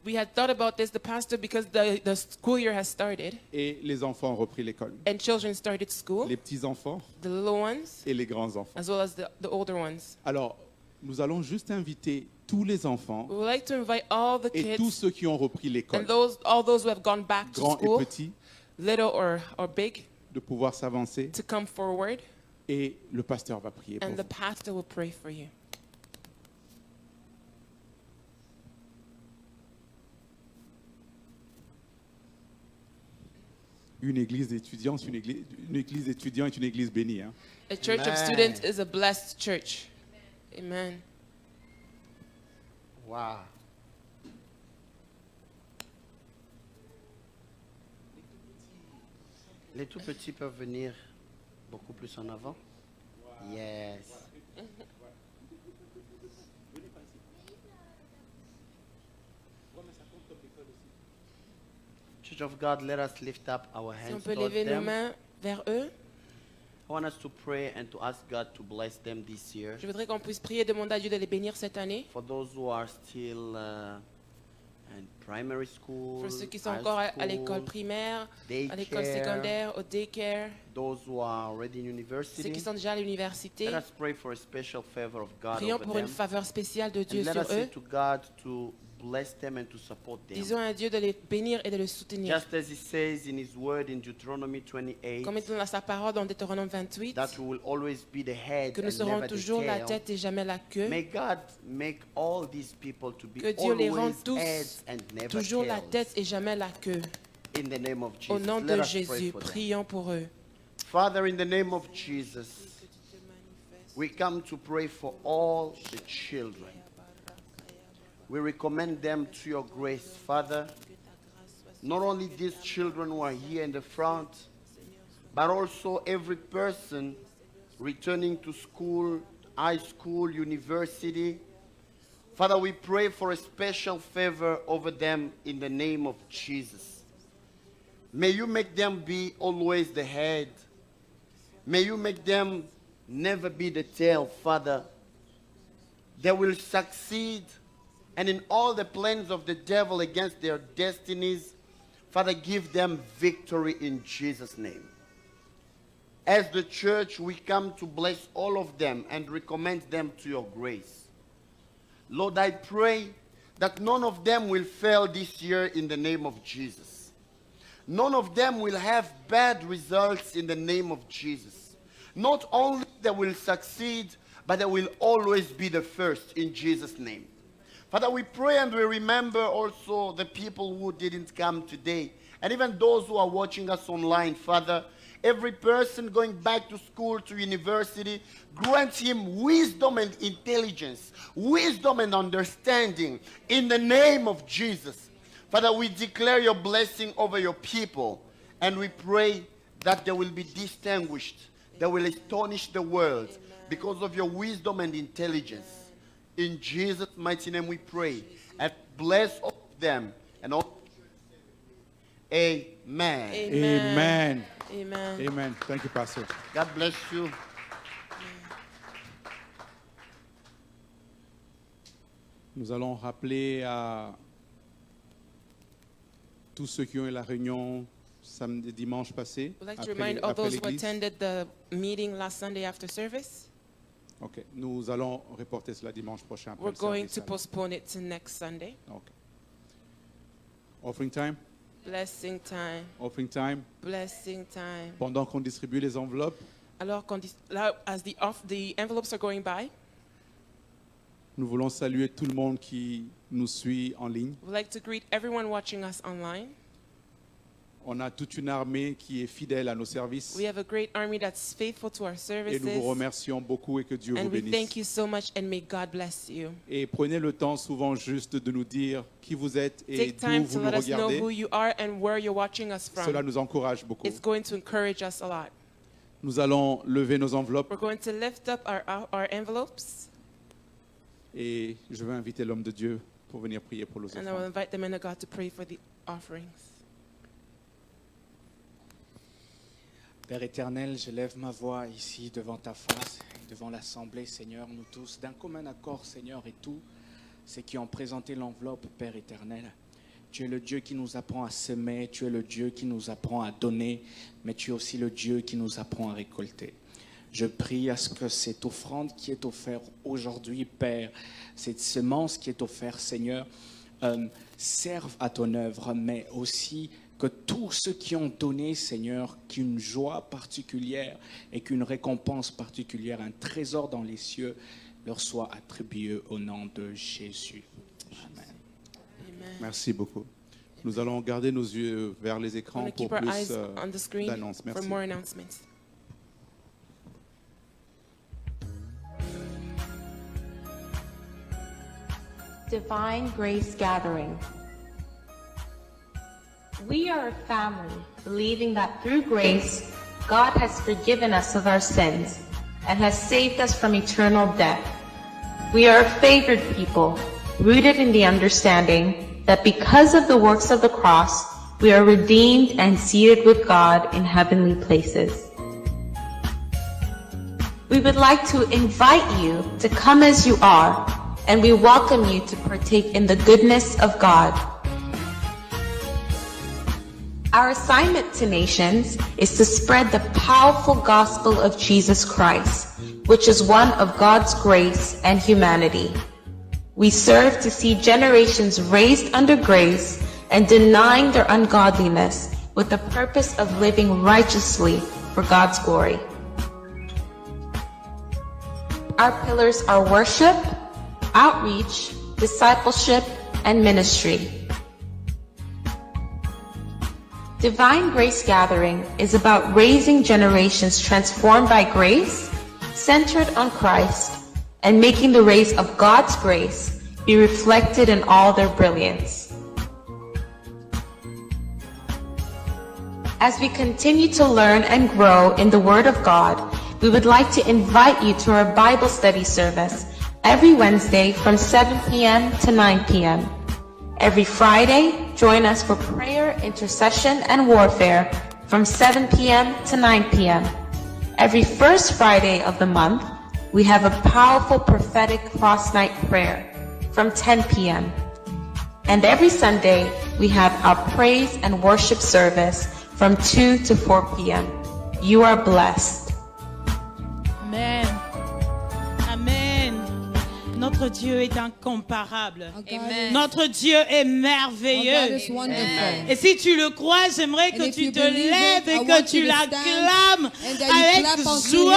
We had thought about this, the pastor, because the school year has started et les enfants ont repris l'école. and children started school, Les petits-enfants the little ones et les grands-enfants. as well as the older ones. Alors, nous allons juste inviter tous les enfants We would like to invite all the et tous kids ceux qui ont repris l'école, and all those who have gone back to grands et school, petits, little or big, de pouvoir s'avancer to come forward, et le pasteur va prier pour and the vous. pastor will pray for you. Une église d'étudiants, une église d'étudiants est une église bénie. Hein. A church of Amen. students is a blessed church. Amen. Wow. Les tout petits peuvent venir beaucoup plus en avant. Yes. Church of God, let us lift up our Si on hands peut towards lever nos them. mains vers eux, I want us to pray and to ask God to bless them this year. je voudrais qu'on puisse prier et demander à Dieu de les bénir cette année. For those who are still in primary school, Pour ceux qui sont high encore à school, l'école primaire, à l'école daycare, secondaire, au daycare, those who are already in ceux university, qui sont déjà à l'université. let us pray for a special favor of God Prions over pour une them. faveur spéciale de Dieu And let sur us say eux. to God to bless them and to support them. Disons à Dieu de les bénir et de les soutenir. Just as He says in His word in Deuteronomy 28, Comme il dit dans sa parole dans Deutéronome 28, that we will always be the head que nous and serons never the toujours la tail. tête et jamais la queue. May God make all these people to be Que Dieu les rende always tous heads and never toujours la tails. tête et jamais la queue. In the name of Jesus, Au nom let de us pray Jésus, for them. prions pour eux. Father, in the name of Jesus, we come to pray for all the children. We recommend them to your grace, Father. Not only these children who are here in the front, but also every person returning to school, high school, university. Father, we pray for a special favor over them in the name of Jesus. May you make them be always the head. May you make them never be the tail, Father. They will succeed, and in all the plans of the devil against their destinies, Father, give them victory in Jesus' name. As the church, we come to bless all of them and recommend them to your grace. Lord, I pray that none of them will fail this year in the name of Jesus. None of them will have bad results in the name of Jesus. Not only they will succeed, but they will always be the first in Jesus' name. Father, we pray and we remember also the people who didn't come today, and even those who are watching us online, Father. Every person going back to school, to university, grant him wisdom and intelligence, wisdom and understanding in the name of Jesus. Father, we declare your blessing over your people, and we pray that they will be distinguished. They will astonish the world because of your wisdom and intelligence. In Jesus' mighty name we pray, and bless all of them and all. Amen. Amen. Amen. Amen. Thank you, Pastor. God bless you. Nous allons rappeler à tous ceux qui ont eu la réunion samedi, dimanche passé. We'd like to après remind all après those who l'église. attended the meeting last Sunday after service. Ok. Nous allons reporter cela dimanche prochain. Après We're le going service, to alors. postpone it to next Sunday. Ok. Offering time. Blessing time. Offering time. Blessing time. Pendant qu'on distribue les enveloppes, Alors, là, as the envelopes are going by, nous voulons saluer tout le monde qui nous suit en ligne. we'd like to greet everyone watching us online. On a toute une armée qui est fidèle à nos services. We have a great army that's faithful to our Et services. nous vous remercions beaucoup et que Dieu vous And we bénisse. thank you so much and may God bless you. Et prenez le temps souvent juste de nous dire qui vous êtes et Take time d'où to vous nous let us know regardez. who you are and where you're watching us Cela from. nous encourage beaucoup. It's going to encourage us a lot. Nous allons lever nos enveloppes We're going to lift up our envelopes, et je vais inviter l'homme de Dieu pour venir prier pour nos and I will enfants. invite the men of God to pray for the offerings. Père éternel, je lève ma voix ici devant ta face, devant l'Assemblée, Seigneur, nous tous, d'un commun accord, Seigneur, et tous ceux qui ont présenté l'enveloppe, Père éternel. Tu es le Dieu qui nous apprend à semer, tu es le Dieu qui nous apprend à donner, mais tu es aussi le Dieu qui nous apprend à récolter. Je prie à ce que cette offrande qui est offerte aujourd'hui, Père, cette semence qui est offerte, Seigneur, serve à ton œuvre, mais aussi que tous ceux qui ont donné, Seigneur, qu'une joie particulière et qu'une récompense particulière, un trésor dans les cieux, leur soit attribué au nom de Jésus. Amen. Merci beaucoup. Nous allons garder nos yeux vers les écrans pour plus d'annonces. Merci. Divine Grace Gathering. We are a family believing that through grace, God has forgiven us of our sins and has saved us from eternal death. We are a favored people, rooted in the understanding that because of the works of the cross, we are redeemed and seated with God in heavenly places. We would like to invite you to come as you are, and we welcome you to partake in the goodness of God. Our assignment to nations is to spread the powerful gospel of Jesus Christ, which is one of God's grace and humanity. We serve to see generations raised under grace and denying their ungodliness with the purpose of living righteously for God's glory. Our pillars are worship, outreach, discipleship, and ministry. Divine Grace Gathering is about raising generations transformed by grace, centered on Christ, and making the rays of God's grace be reflected in all their brilliance. As we continue to learn and grow in the Word of God, we would like to invite you to our Bible study service every Wednesday from 7 p.m. to 9 p.m. Every Friday, join us for prayer, intercession, and warfare from 7 p.m. to 9 p.m. Every first Friday of the month, we have a powerful prophetic cross-night prayer from 10 p.m. And every Sunday, we have our praise and worship service from 2 to 4 p.m. You are blessed. Amen. Amen. Notre Dieu est incomparable. Amen. Notre Dieu est merveilleux. Et si tu le crois, j'aimerais que tu te lèves et que tu l'acclames avec joie.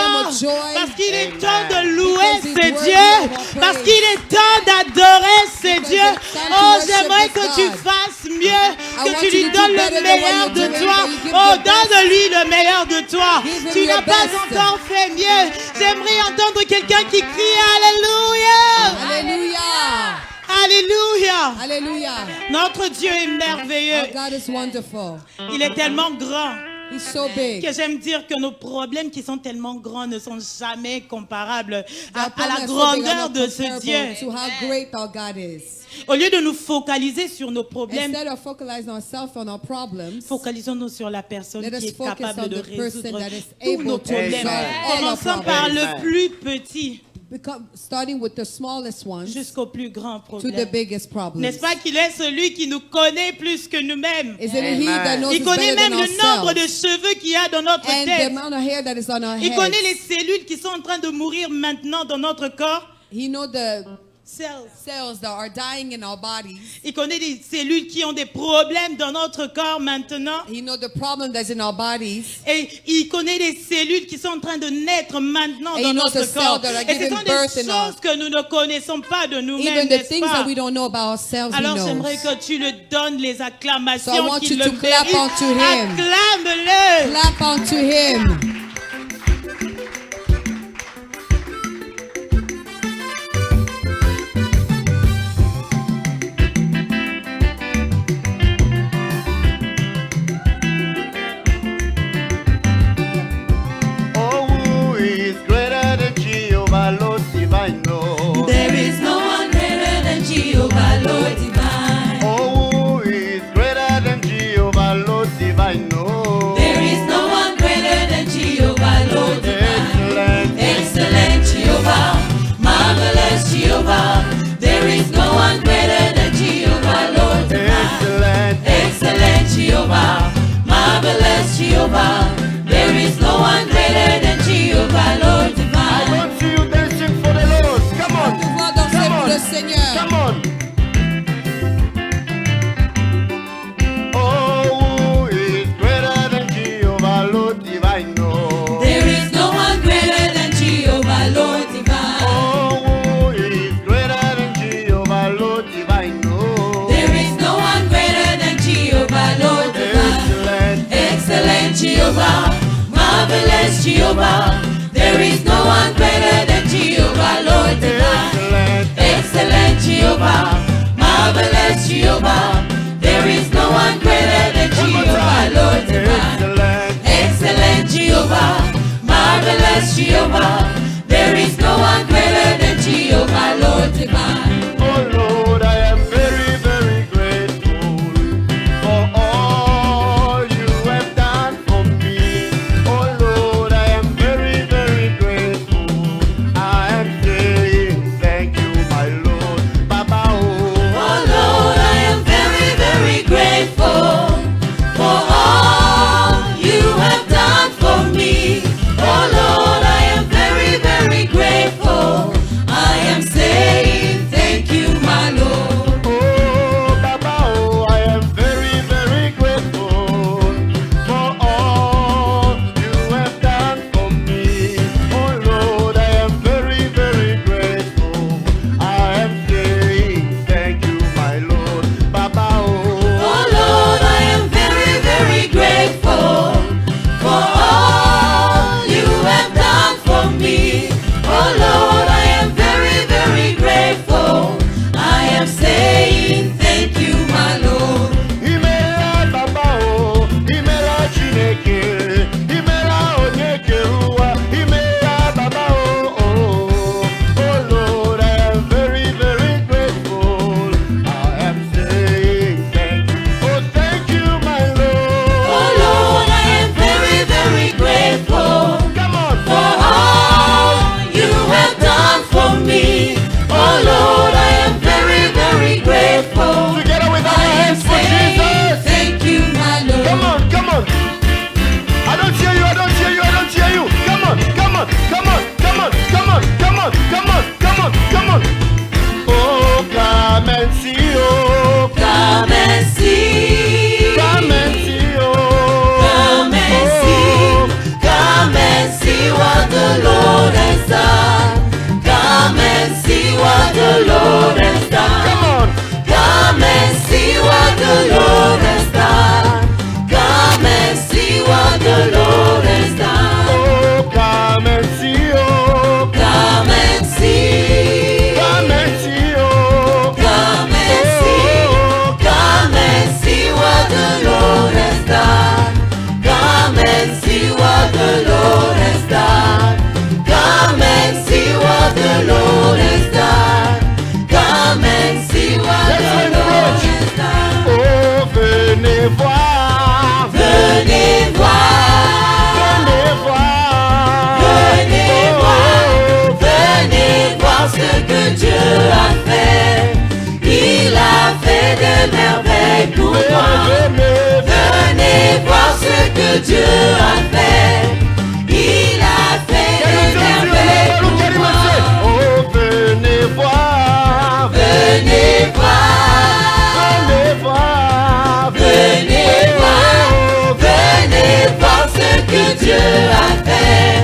Parce qu'il est temps de louer ces dieux. Parce qu'il est temps d'adorer ces dieux. Oh, j'aimerais que tu fasses mieux. Que tu lui donnes le meilleur de toi. Oh, donne-lui le meilleur de toi. Tu n'as pas encore fait mieux. J'aimerais entendre quelqu'un qui crie Alléluia. Alléluia. Alléluia. Alléluia. Notre Dieu est merveilleux. Our God is wonderful. Il est tellement grand He's so big. que j'aime dire que nos problèmes qui sont tellement grands ne sont jamais comparables à Our la problems are so big are grandeur not de ce comparable Dieu. to how great our God is. Au lieu de nous focaliser sur nos problèmes, Instead of focusing ourselves on our problems, focalisons-nous sur la personne let qui us est focus capable on de the person résoudre that is tous nos able to problèmes. resolve all our Commençons par problems. le plus petit Starting with the smallest ones jusqu'au plus grand to the problème. biggest problems. N'est-ce pas qu'il est celui qui nous connaît plus que nous-mêmes? Isn't it He that knows Il us connaît better même than le nombre de ourselves? cheveux qu'il y a dans notre And the tête. amount of hair that is on our Il connaît les heads. cellules qui sont en train de mourir maintenant dans notre corps. He knows the Cells. cells that are dying in our bodies. Il connaît les cellules qui ont des problèmes dans notre corps maintenant. He knows the problem that's in our bodies. Et il connaît les cellules qui sont en train de naître maintenant And dans he knows notre the corps. cells that are Et ce giving sont des birth in choses que nous ne connaissons pas de nous-mêmes, Even the n'est-ce things pas? that we don't know about ourselves, He Alors knows. j'aimerais que tu le donnes les acclamations So I want qu'il you le to clap mérite. unto him. Acclame-le. Clap unto Him. Oh, who is greater than Jehovah, Lord divine, Lord? There is no one greater than Jehovah, Lord divine. Oh, who is greater than Jehovah, Lord divine, Lord? There is no one greater than Jehovah. There is no one greater than Jehovah, Lord divine. Excellent Jehovah, marvelous Jehovah. There is no one greater than Jehovah, Lord divine. Excellent Jehovah, marvelous Jehovah. There is no one greater than Jehovah, Lord divine. Oh Lord, I am very, very grateful for all you have done for me. Oh Lord, I am very, very grateful. I am saying thank you, my Lord. Baba, oh Lord, I am very, very grateful for all you have done for me. Oh Lord, I am very, very grateful. I am saying thank you, my Lord. Oh, Baba, oh, I am very, very grateful for all you have done for me. Oh, Lord, I am very, very grateful. I am saying thank you, my Lord. Baba, oh, Lord, I am very, very grateful for all you have done for me. Oh Lord, I am very, very grateful. I am saying thank you, my Lord. Imela Baba, oh, Imela Chineke, Imela Onyekeruwa, Imela Baba, oh, oh, Lord, I am very, very grateful. I am saying thank you. Oh, thank you, my Lord. Oh Lord, I am very, very grateful Come on, for all you have done for me. Oh Lord, I am very, very grateful. together with our I am hands for saying Jesus. thank you, my Lord. Come on, come on. I don't hear you, I don't hear you, I don't hear you. Come on, come on, come on, come on, come on, come on, come on, come on, come on. Oh, come and see, oh, Come and see. come and see, oh. Come and see. Come and see what the Lord has done. Come and see what the Lord has done. Come on. Come and see what the Lord has done. Come and see what the Lord has done. Oh, come and see, oh. Come and see. Come and see, oh. Come and see. Come and see what the Lord has done. Come and see what the Lord has done. Come and see what the Lord has done. Come and see what the Lord has done. Oh, venez voir. Venez voir. Venez voir. Venez voir. Venez voir ce que Dieu a fait. Il a fait des merveilles pour moi. Venez voir ce que Dieu a fait. Il a fait des merveilles pour moi. Oh, venez voir. Venez voir. Venez voir. Venez voir. Venez voir ce que Dieu a fait.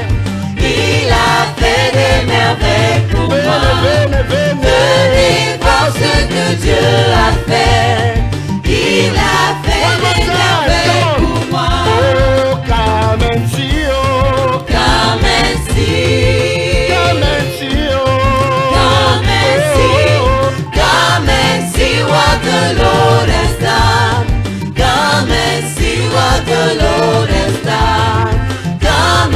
Il a fait des merveilles pour moi. Venez voir ce que Dieu a fait. Il a fait des merveilles pour moi. Oh, come and see, oh. Come and see. Come and see, oh. Come and see. Come and see what the Lord has done. Come and see what the Lord has done. Come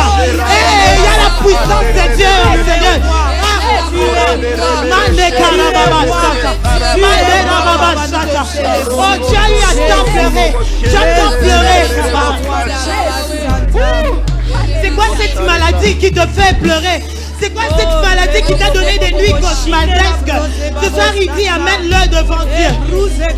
Hey, il y a la puissance de Dieu, Seigneur. Oh, tu as eu à tant pleurer. Tu as tant pleuré. C'est quoi cette maladie qui te fait pleurer? C'est quoi cette maladie qui t'a donné des nuits cauchemardesques? Ce soir, il dit, amène-le devant Dieu.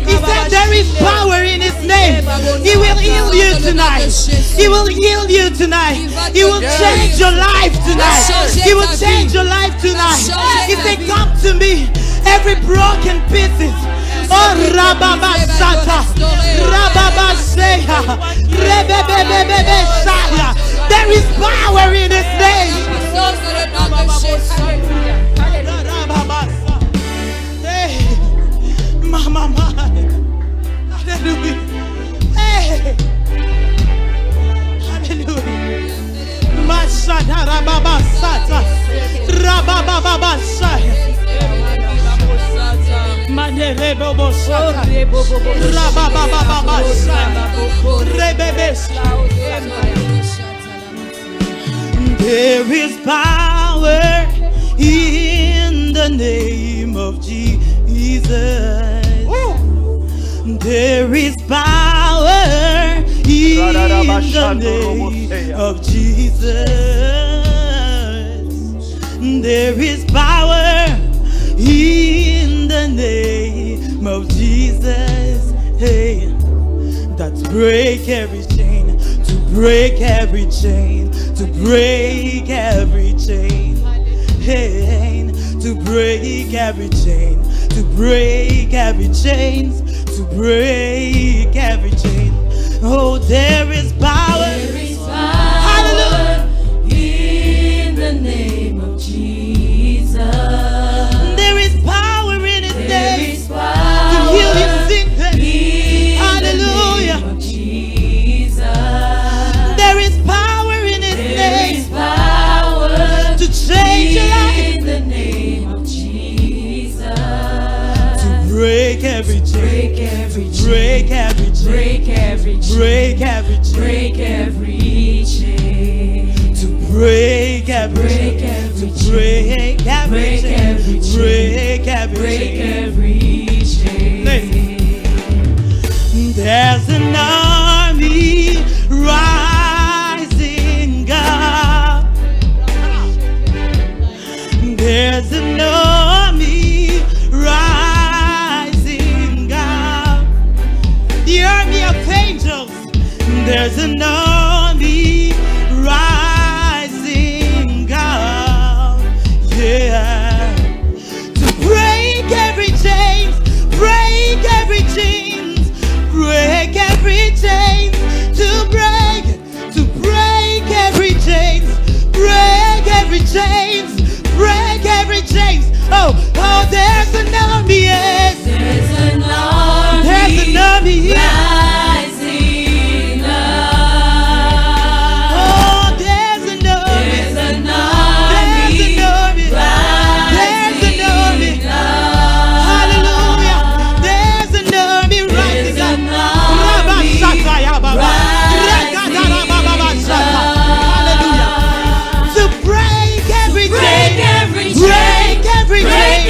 He said there is power in His name. He will heal you tonight. He will heal you tonight. He will change your life tonight. He will change your life tonight. He said, come to me, every broken pieces. Oh, Rababa Sata, Rababa Seya, Rebebebebebe Saya. There is power in His name. Hey, Mama, hallelujah. Hey, hallelujah. Masada Rababa Sata, Rababa Saya. Manerebo Sata, Rababa Saya, Rebebe Saya. There is power in the name of Jesus. There is power in the name of Jesus. There is power in the name of Jesus. Hey, that's break every chain, to break every chain, to break every chain. Hey, to break every chain, to break every chains, to break every chain. Oh, there is power. There is power in the name of Jesus. There is power in His name to power heal His sickness. Hallelujah. of Jesus. There is power in His name Power to change your life. in the name of Jesus. To break every chain, Break every to break every chain, break every break every chain, break every chain. to break every Break chain, every to break every Break chain, every chain. break every Break chain. every chain. There's an army rising up. There's an army rising up. The army of angels. There's an army rising up. Yeah. To break every chain, break every chain, break every chain, to break every chain, break every chain, break every chain. Oh, oh, there's an army, yes. There's an army There's an army here. rising up. Oh, there's an army. There's an There's an army. There's an army. rising up. Hallelujah. There's an army rising up. There's an army Hallelujah. To break every chain. Break every chain. Break every chain.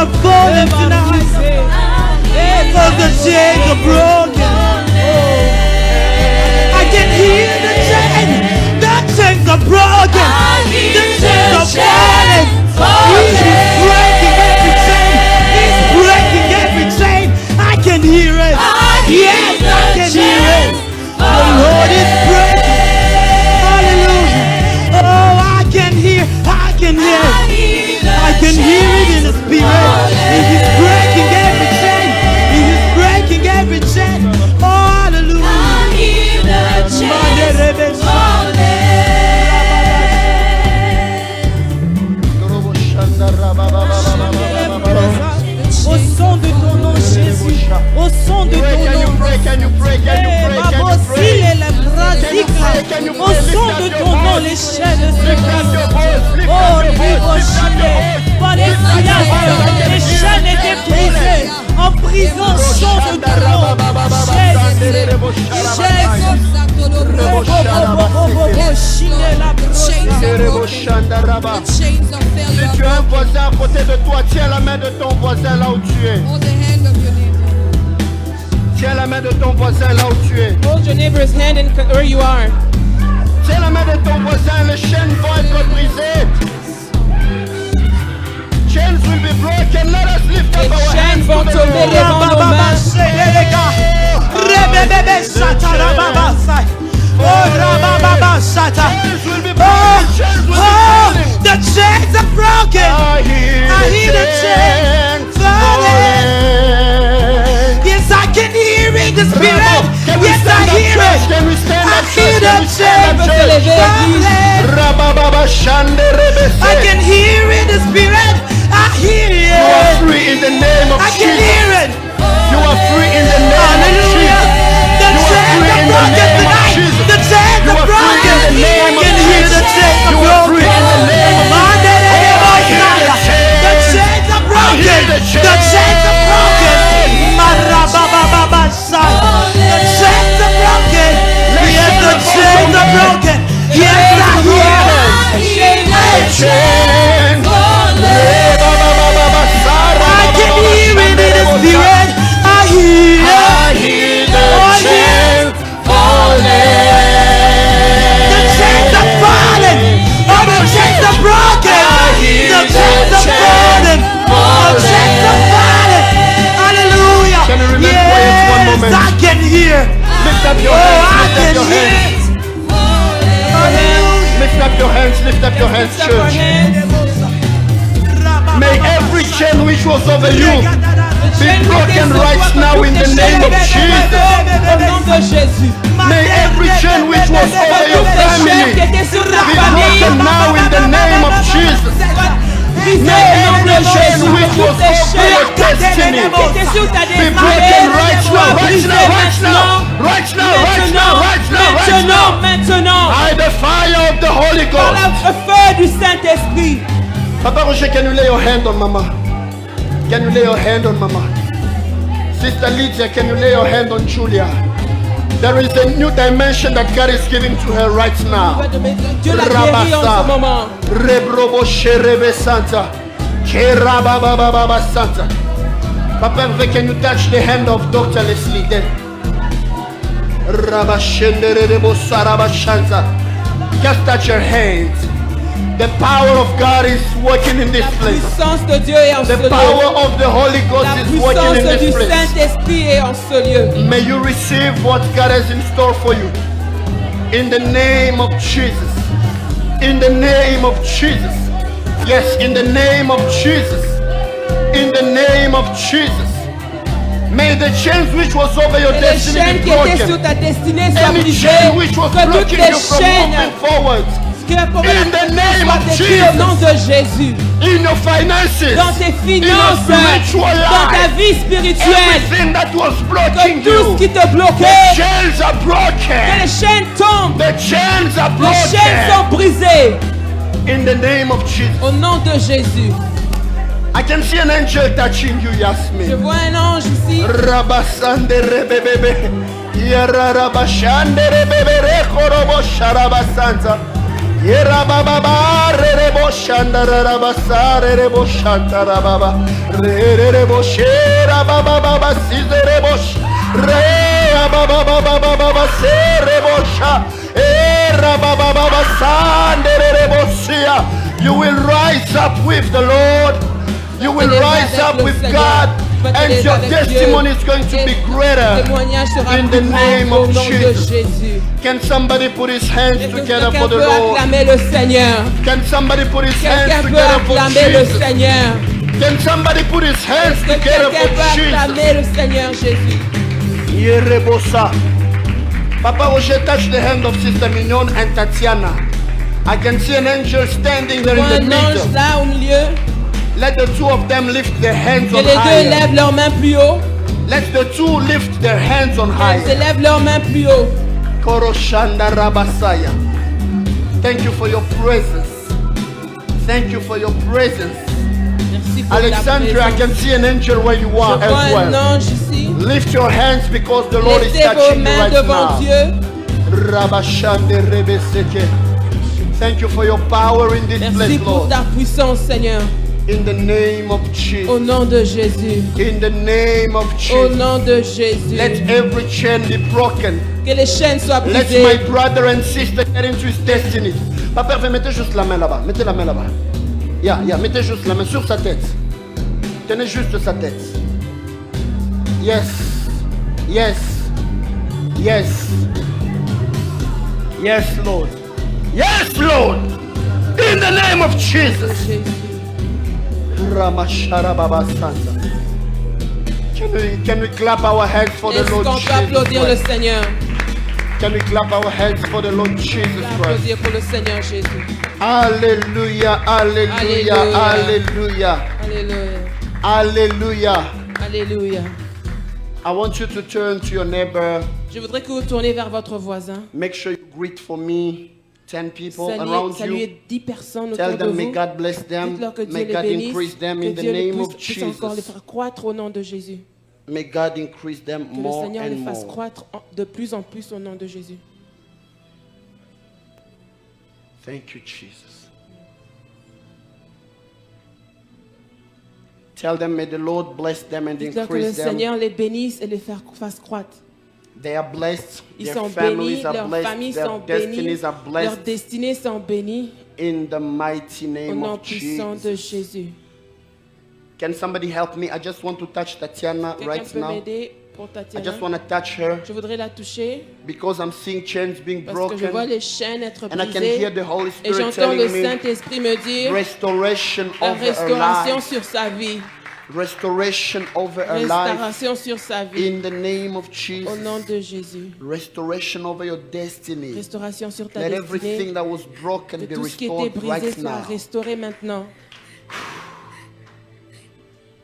are falling tonight. Because the chains are broken. I can hear the chains. The chains are broken. The chains are falling. He's breaking every chain. He's breaking every chain. I can hear it. Yes, I can hear it. The Lord is breaking. Hallelujah. Oh, I can hear it. I can hear it in the spirit. He is breaking every chain. He is breaking every chain. Oh, hallelujah. I hear the chains falling. Au son de ton nom, Jésus. Au son de ton nom. Au son de ton nom, les chaînes se brisent. Oh, par l'expiation, les chaînes étaient brisées. En prison, son de ton nom. Si tu as un voisin à côté de toi, tiens la main de ton voisin là où tu es. Tiens la main de ton voisin là où tu es. Hold your neighbor's hand and where you are. Tiens la main de ton voisin, les chaînes vont être brisées. Chains will be broken. Let us lift up our hands to the the chains are broken. I hear the chains falling. Yes, I can hear it, the spirit. Yes, I hear it. I hear the chains falling. I can hear it, the spirit. I hear it. You are free in the name of Jesus. I can hear it. You are free in the name of Jesus. The chains are broken tonight. The chains are broken. I can hear the chains are broken. The chains are broken. The chains are broken. The chains are broken. Yes, the chains are broken. Yes, I hear it. I can hear it in the spirit. I hear the chains falling. The chains are falling. Oh, the chains are broken. The chains are falling. The chains are falling. Hallelujah. Can you remain quiet one moment? I can hear. Lift up your hands. Lift up your hands. Lift up your hands. Lift up your hands, church. May every chain which was over you be broken right now in the name of Jesus. May every chain which was over your family be broken now in the name of Jesus. May every chain which was over your destiny be broken right now, right now. By the fire of the Holy Ghost. Le feu du Saint-Esprit. Papa Roger, can you lay your hand on Mama? Can you lay your hand on Mama? Sister Lydia, can you lay your hand on Julia? There is a new dimension that God is giving to her right now. Dieu la guérit en ce moment. Rebrobo Sherebe Santa. Kerababa Santa. Papa Hervé, can you touch the hand of Dr. Leslie then? Rabashenderebo Saraba Shanta. Just touch your hands. The power of God is working in this place. The power of the Holy Ghost is working in this place. May you receive what God has in store for you. In the name of Jesus. In the name of Jesus. Yes, in the name of Jesus. In the name of Jesus. May the chains which was over your destiny be broken. Any chain which was blocking you from moving forward. In the name of Jesus. Au nom de Jésus. In your finances. Dans tes finances. Dans ta vie spirituelle. Everything that was blocking que tout ce qui te bloquait. The chains are broken. Que les chaînes tombent. The chains are broken. Les chaînes sont brisées. In the name of Jesus. Au nom de Jésus. I can see an angel touching you, Yasmin. Je vois un ange ici. Rabasande rebebebe. Yararabashande rebebere korobo sharabasanta. Yera baba ba re bo shanda ra ba sa re bo shanta ra baba re bo shera baba baba si re bo re baba baba baba se re bo sha era baba baba sa re bo sia. You will rise up with the Lord. You will rise up with God. And your testimony is going to be greater in the name of Jesus. Can somebody put his hands together for the Lord? Can somebody put his hands together for Jesus? Can somebody put his hands together for Jesus? Yerebosa. Papa Roger, touch the hand of Sister Mignon and Tatiana. I can see an angel standing there in the middle. Let the two of them lift their hands on high. Lèvent leurs mains plus haut. Let the two lift their hands on high. Ils lèvent leurs mains plus haut. Koroshanda Rabasaya. Thank you for your presence. Thank you for your presence. Merci pour Alexandra, I can see an angel where you are as well. Ange ici. Lift your hands because the Lord is Levez vos touching you mains right devant now. Dieu. Rabashande Rebeseke. Thank you for your power in this Merci place, pour Lord. ta puissance, Seigneur. In the name of Jesus. Au nom de Jésus. In the name of Au Jesus. nom de Jésus. Let every chain be broken. Que les chaînes soient Let brisées. my brother and sister get into his destiny. Papa, mettez juste la main là-bas. Mettez la main là-bas. Mettez juste la main sur sa tête. Tenez juste sa tête. Yes. Yes. Yes. Yes, Lord. Yes, Lord. In the name of Jesus. Can we clap our hands for the Est-ce Lord qu'on Jesus peut applaudir le Christ? Seigneur? Can we clap our hands for the Lord Jesus Christ? Applaudir pour le Seigneur Jésus. Hallelujah, hallelujah, hallelujah, Alléluia. hallelujah. Alléluia. I want you to turn to your neighbor. Je voudrais que vous tourniez vers votre voisin. Make sure you greet for me 10 people around you. Saluez 10 personnes Tell autour de them, may vous. God bless them. Dites-leur que Dieu May les God bénisse, increase them que in the Dieu les name of puisse encore les Jesus. faire croître au nom de Jésus. May God increase them Que le more Seigneur and les fasse more. croître de plus en plus au nom de Jésus. Thank you, Jesus. Tell them, may the Lord bless them and Dites-leur que le increase them. Seigneur les bénisse et les fasse croître. They are blessed. Ils Their sont families bénis, are leurs blessed. familles Their sont bénies, destinies are leurs blessed. destinées sont bénies In the mighty au name nom of puissant Jesus. de Jésus. Can somebody help me? I just want to touch Tatiana Quelqu'un right peut now. m'aider pour I Tatiana? just want to touch her Je voudrais la toucher because I'm seeing chains being parce que je vois broken. les chaînes être And I can brisées hear the Holy et Spirit j'entends le telling me Saint-Esprit me dire restoration la over her restauration life. sur sa vie. Restoration over her life. Restauration sur sa vie. In the name of Au Jesus. nom de Jésus. Restoration over your destiny. Restauration sur ta Let destinée. everything that was broken Que be tout ce qui était restored brisé right soit now. restauré maintenant.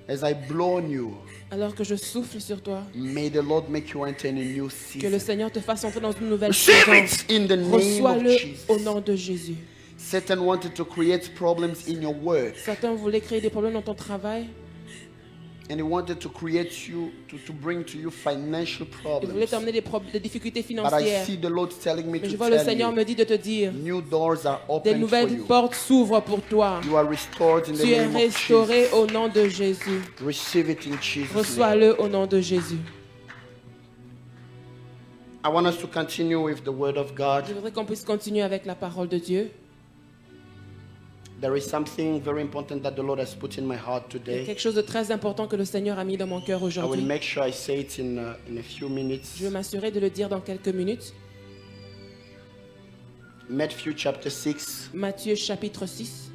As I blow on you, Alors que je souffle sur toi, may the Lord make you enter in a new que le season. Seigneur te fasse entrer dans une nouvelle Receive saison. it in the name of Reçois-le Jesus. au nom de Jésus. Satan wanted to create problems in your work, Satan voulait créer des problèmes dans ton travail. and he wanted to create you to bring to you financial Il voulait problems. t'emmener des difficultés But I financières. see the Lord telling me Mais je to vois le tell Seigneur you, me dit de te dire, new doors are des open for nouvelles you. portes s'ouvrent pour toi. You are restored in the Tu es name of restauré Jesus. au nom de Jésus. Receive it in Jesus' name. Reçois-le au nom de Jésus. I want us to continue with the Word of God. Je voudrais qu'on puisse continuer avec la parole de Dieu. There is something very important that the Lord has put in my heart Il y a today. quelque chose de très important que le Seigneur a mis dans mon cœur I will aujourd'hui. make sure I say it in a few minutes. Je vais m'assurer de le dire dans quelques minutes. Matthew chapter 6. Matthieu chapitre 6.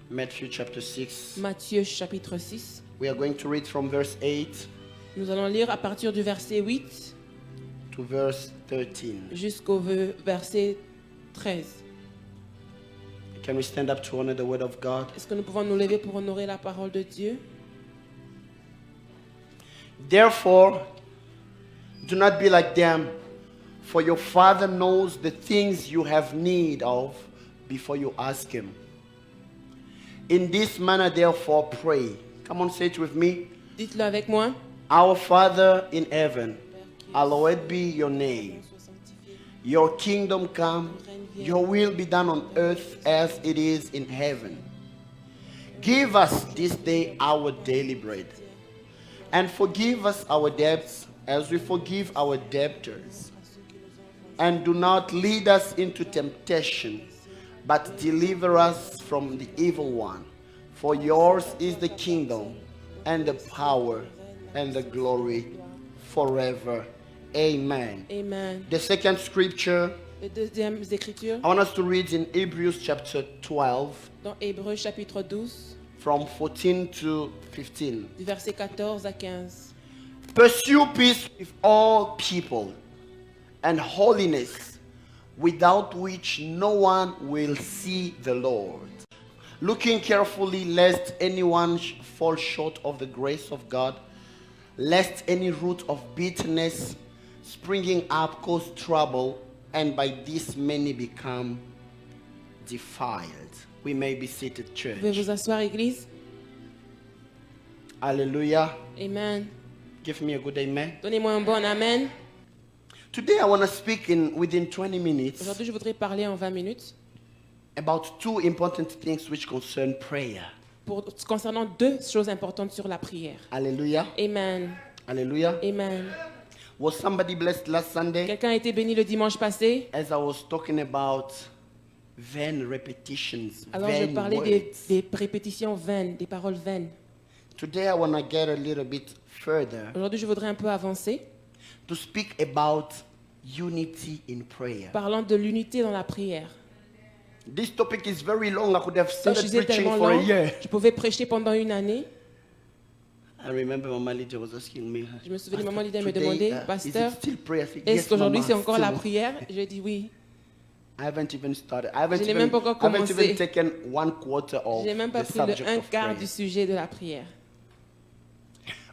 Matthew chapter 6. Matthieu chapitre 6. We are going to read from verse 8 Nous allons lire à partir du verset 8 to verse 13. jusqu'au verset 13. Can we stand up to honor the Word of God? Est-ce que nous pouvons nous lever pour honorer la parole de Dieu? Therefore, do not be like them, for your Father knows the things you have need of before you ask Him. In this manner, therefore, pray. Come on, say it with me. Dites-le avec moi. Our Father in heaven, hallowed be your name. Your kingdom come, your will be done on earth as it is in heaven. Give us this day our daily bread, and forgive us our debts as we forgive our debtors. And do not lead us into temptation, but deliver us from the evil one. For yours is the kingdom, and the power, and the glory forever. Amen. Amen. The second scripture, Les deuxièmes écritures, I want us to read in Hebrews chapter 12, dans Hébreux chapitre 12, from 14 to 15. du verset 14 à 15. Pursue peace with all people and holiness, without which no one will see the Lord. Looking carefully lest anyone fall short of the grace of God, lest any root of bitterness springing up cause trouble, and by this many become defiled. We may be seated, Vous church. pouvez vous asseoir, Église. Hallelujah. Amen. Give me a good amen. Donnez-moi un bon Amen. Today I want to speak within 20 minutes Aujourd'hui, je voudrais parler en 20 minutes about two important things which concern prayer. concernant deux choses importantes sur la prière. Hallelujah. Amen. Hallelujah. Amen. Was somebody blessed last Sunday Quelqu'un a été béni le dimanche passé. as I was talking about vain repetitions, Alors, je vain parlais words? des répétitions vaines, des paroles vaines. Today I want to get a little bit further Aujourd'hui, je voudrais un peu avancer, to speak about unity in prayer. parlant de l'unité dans la prière. This topic is very long. I could have Ce started sujet est preaching tellement for a long, year. je pouvais prêcher pendant une année. I remember Mama Lydia was asking me. Je me souviens, Maman Lydia me today, demandait, is Pasteur, it still prayer? I said, est-ce yes, qu'aujourd'hui Mama, c'est encore la still. prière? J'ai dit oui. I haven't even started. I haven't Je n'ai even, même pas encore I haven't commencé. even taken one quarter of Je n'ai même pas the pris le subject un of quart prayer. du sujet de la prière.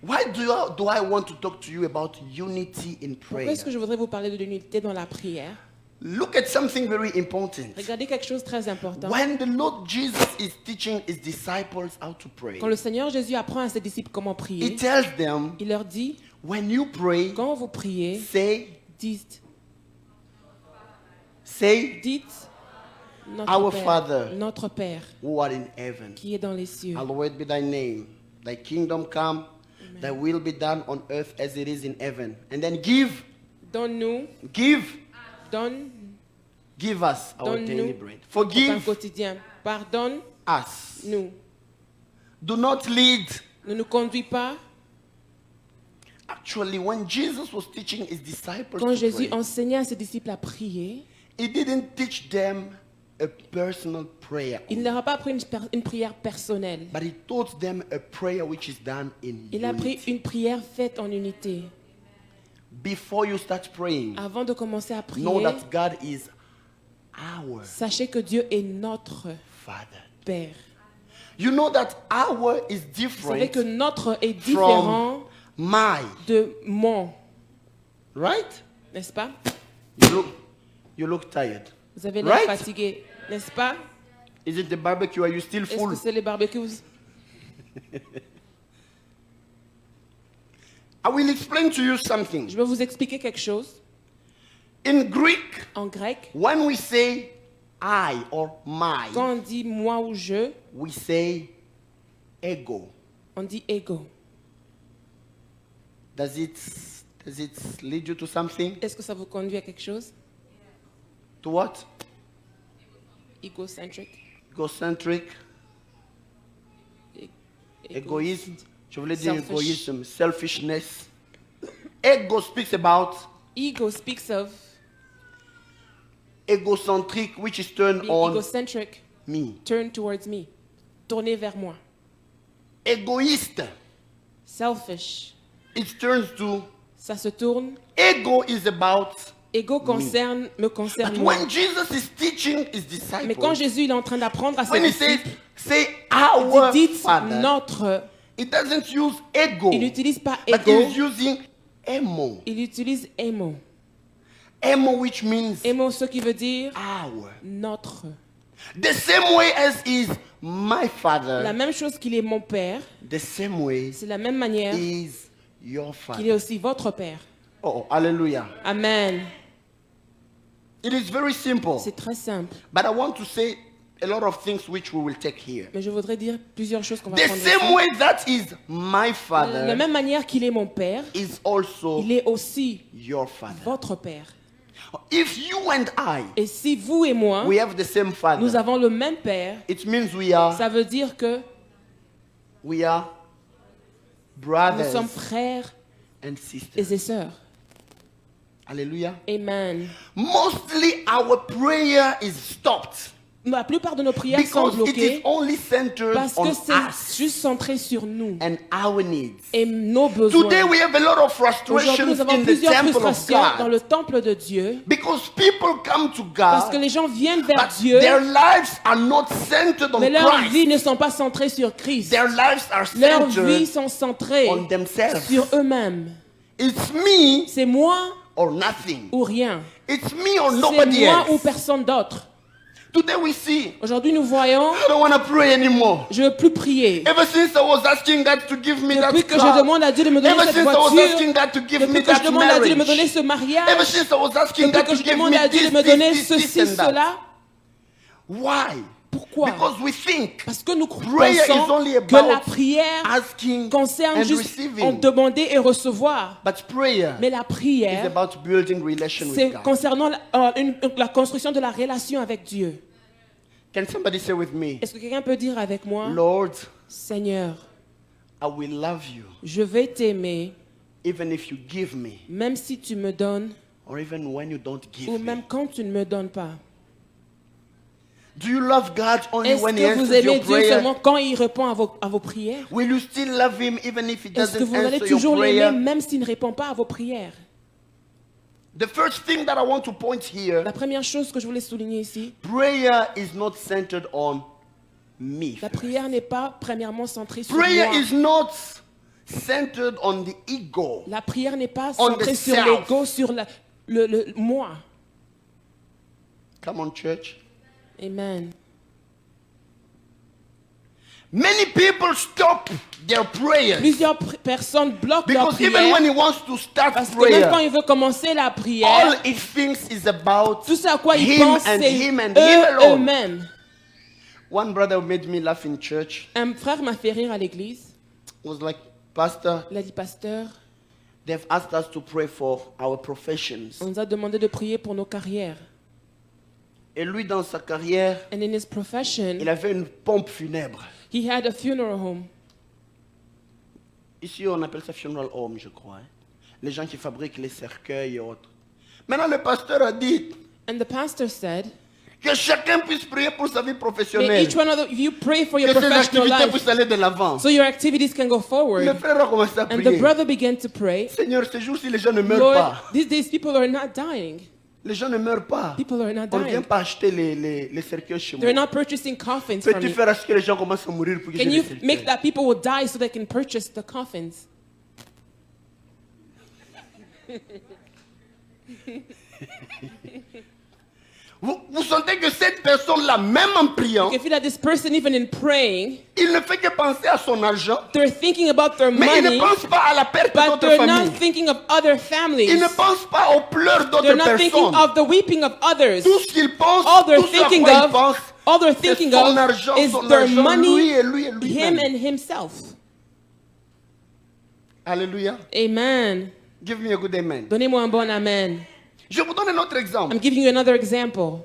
Why do I want to talk to you about unity in Pourquoi prayer? est-ce que je voudrais vous parler de l'unité dans la prière? Look at something very important. Regardez quelque chose de très important. When the Lord Jesus is teaching his disciples how to pray, Quand le Seigneur Jésus apprend à ses disciples comment he prier, tells them, il leur dit, when you pray, quand vous priez, dites Our Father, notre Père, who art in heaven, qui est dans les cieux. hallowed be thy name. Thy kingdom come, thy will be done on earth as it is in heaven. And then give us our daily bread. Pain Forgive quotidien. Pardonne us. nous. Do not lead. Ne nous conduis pas. Actually, when Jesus was teaching his disciples Quand to Jésus pray, enseignait à ses disciples à prier, he didn't teach them a personal prayer, il ne leur a pas appris une prière personnelle. but he taught them a prayer which is done in Il a appris unity. une prière faite en unité. Before you start praying, Avant de commencer à prier, know that God is our sachez que Dieu est notre Father. Père. You know that our is Vous savez different que notre est différent my, de mon, right? n'est-ce pas? You look tired. Vous avez l'air Right? fatigué, n'est-ce pas? Is it the barbecue? Are you still Est-ce full? que c'est les barbecues? I will explain to you something. Je vais vous expliquer quelque chose. In Greek, En grec, when we say I or my, quand on dit moi ou je, we say ego. on dit ego. Does it lead you to something? Est-ce que ça vous conduit à quelque chose? To what? Egocentric. Egocentric, égoïsme. Je voulais dire Selfish. égoïsme, selfishness. Ego speaks about Ego speaks of egocentric, which is turned being on egocentric. me. Turn towards me. Tournez vers moi. Égoïste, Selfish. it turns to Ça se tourne. ego is about. Ego me concerne But moi. when Jesus is teaching his Mais quand disciples, Jésus il est en train d'apprendre à ses when he says, disciples, say il our dit dites Father, notre. it doesn't use ego, Il n'utilise pas but ego, he's using emo. il utilise emo. Emo, which means Emo, ce qui veut dire our. notre. The same way as is my La Father, même chose qu'il est mon père, the same way c'est la même manière is your qu'il est Father. aussi votre père. Oh, hallelujah. Amen. It is very simple. C'est très simple. But I want to say a lot of things which we will take here. Mais je voudrais dire plusieurs choses qu'on va The prendre same ici. way that is my De la father même manière qu'il est mon père, is also il est aussi your father. votre père. If you and I, Et si vous et moi, we have the same nous father, avons le même père, it means we are ça veut dire que nous brothers sommes frères and sisters. et sœurs. Hallelujah. Amen. Mostly our prayer is stopped La plupart de nos prières sont because it is bloquées only centered parce on que us c'est juste centré sur nous and our needs. et nos besoins. Today we have a lot of Aujourd'hui, frustrations nous avons in the plusieurs temple of frustrations dans God le temple de Dieu because people come to parce que God, les gens viennent vers but Dieu, their lives are not centered on mais leurs Christ. vies ne sont pas centrées sur Christ. Their lives are Leurs vies centered sont centrées on themselves. sur eux-mêmes. It's me C'est moi or nothing. ou rien. It's me or C'est nobody moi ou else. personne d'autre. Today we see, Aujourd'hui, nous voyons, I don't want to pray anymore. je ne veux plus prier. Ever since I was asking God to give me that Depuis que je car, demande à Dieu de me donner ever cette since I was voiture, asking God to give me depuis que je that demande à Dieu de me donner marriage, ce mariage, ever since I was asking depuis God que to je give demande me à Dieu this, de me donner this, this, ceci, and that. cela, Why? pourquoi? Because we think Parce que nous prayer is pensons only que la about prière asking concerne and juste en receiving. demander et recevoir. But prayer Mais la is prière, about building relation c'est with God. concernant la construction de la relation avec Dieu. Can somebody say with me, Est-ce que quelqu'un peut dire avec moi, Lord, Seigneur, I will love you je vais t'aimer, even if you give me, même si tu me donnes, or even when you don't give ou me. même quand tu ne me donnes pas. Do you love God only Est-ce when He que vous answers your aimez Dieu prayer? seulement quand il répond à vos prières? Will you still love Him even if He Est-ce que doesn't vous allez answer your toujours l'aimer prayer? même s'il ne répond pas à vos prières? The first thing that I want to point here, La première chose que je voulais souligner ici, prayer is not centered on me. la prière n'est pas premièrement centrée sur Prayer moi. is not centered on the ego. La prière n'est pas On centrée the sur self. l'ego, sur le moi. Come on, church. Amen. Many people stop their prayers Plusieurs personnes bloquent leur because even when prière he wants to start parce que même quand prayer, il veut commencer la all prière, he thinks is about tout ce à quoi il him pense, and c'est him and him alone. eux-mêmes. One brother made me laugh in church. Un frère m'a fait rire à l'église. He was like, Pastor, Il a dit, pasteur, they've asked us to pray for our professions. on nous a demandé de prier pour nos carrières. Et lui, dans sa carrière, And in his profession, il avait une pompe funèbre. he had a funeral home. Ici, on appelle ça funeral home, je crois. Hein. Les gens qui fabriquent les cercueils et autres. Maintenant, le pasteur a dit And the pastor said, que chacun puisse prier pour sa vie may professionnelle. each one of you pray for Que your ses professional activités life puissent aller de l'avant. so your activities can go Le forward. frère a commencé à And the prier. brother began to pray, Seigneur, ces jours-ci, les gens ne meurent Lord, pas. these days people are not dying. Les gens ne meurent pas. People are not On ne vient dying. pas acheter les cercueils chez They're moi. not purchasing coffins from Peux-tu me. faire à ce que les gens commencent à mourir pour que Can j'ai you les cercueils? make that people will die so they can purchase the coffins? Vous sentez que cette personne-là, même en priant, You can feel that this person, even in praying, il ne fait que penser à son argent, they're thinking about their mais il ne money, pense pas à la perte but d'autres they're not familles. thinking of other Il families. ne pense pas aux pleurs d'autres They're not thinking personnes. of the weeping of others. Tout ce qu'il pense, All they're tout ce à thinking quoi il of, pense, all they're c'est thinking son of argent, is son their argent, lui money, et lui et him lui-même. and himself. Alléluia. Amen. Give me a good amen. Donnez-moi un bon amen. Je vous donne un autre exemple. I'm giving you another example.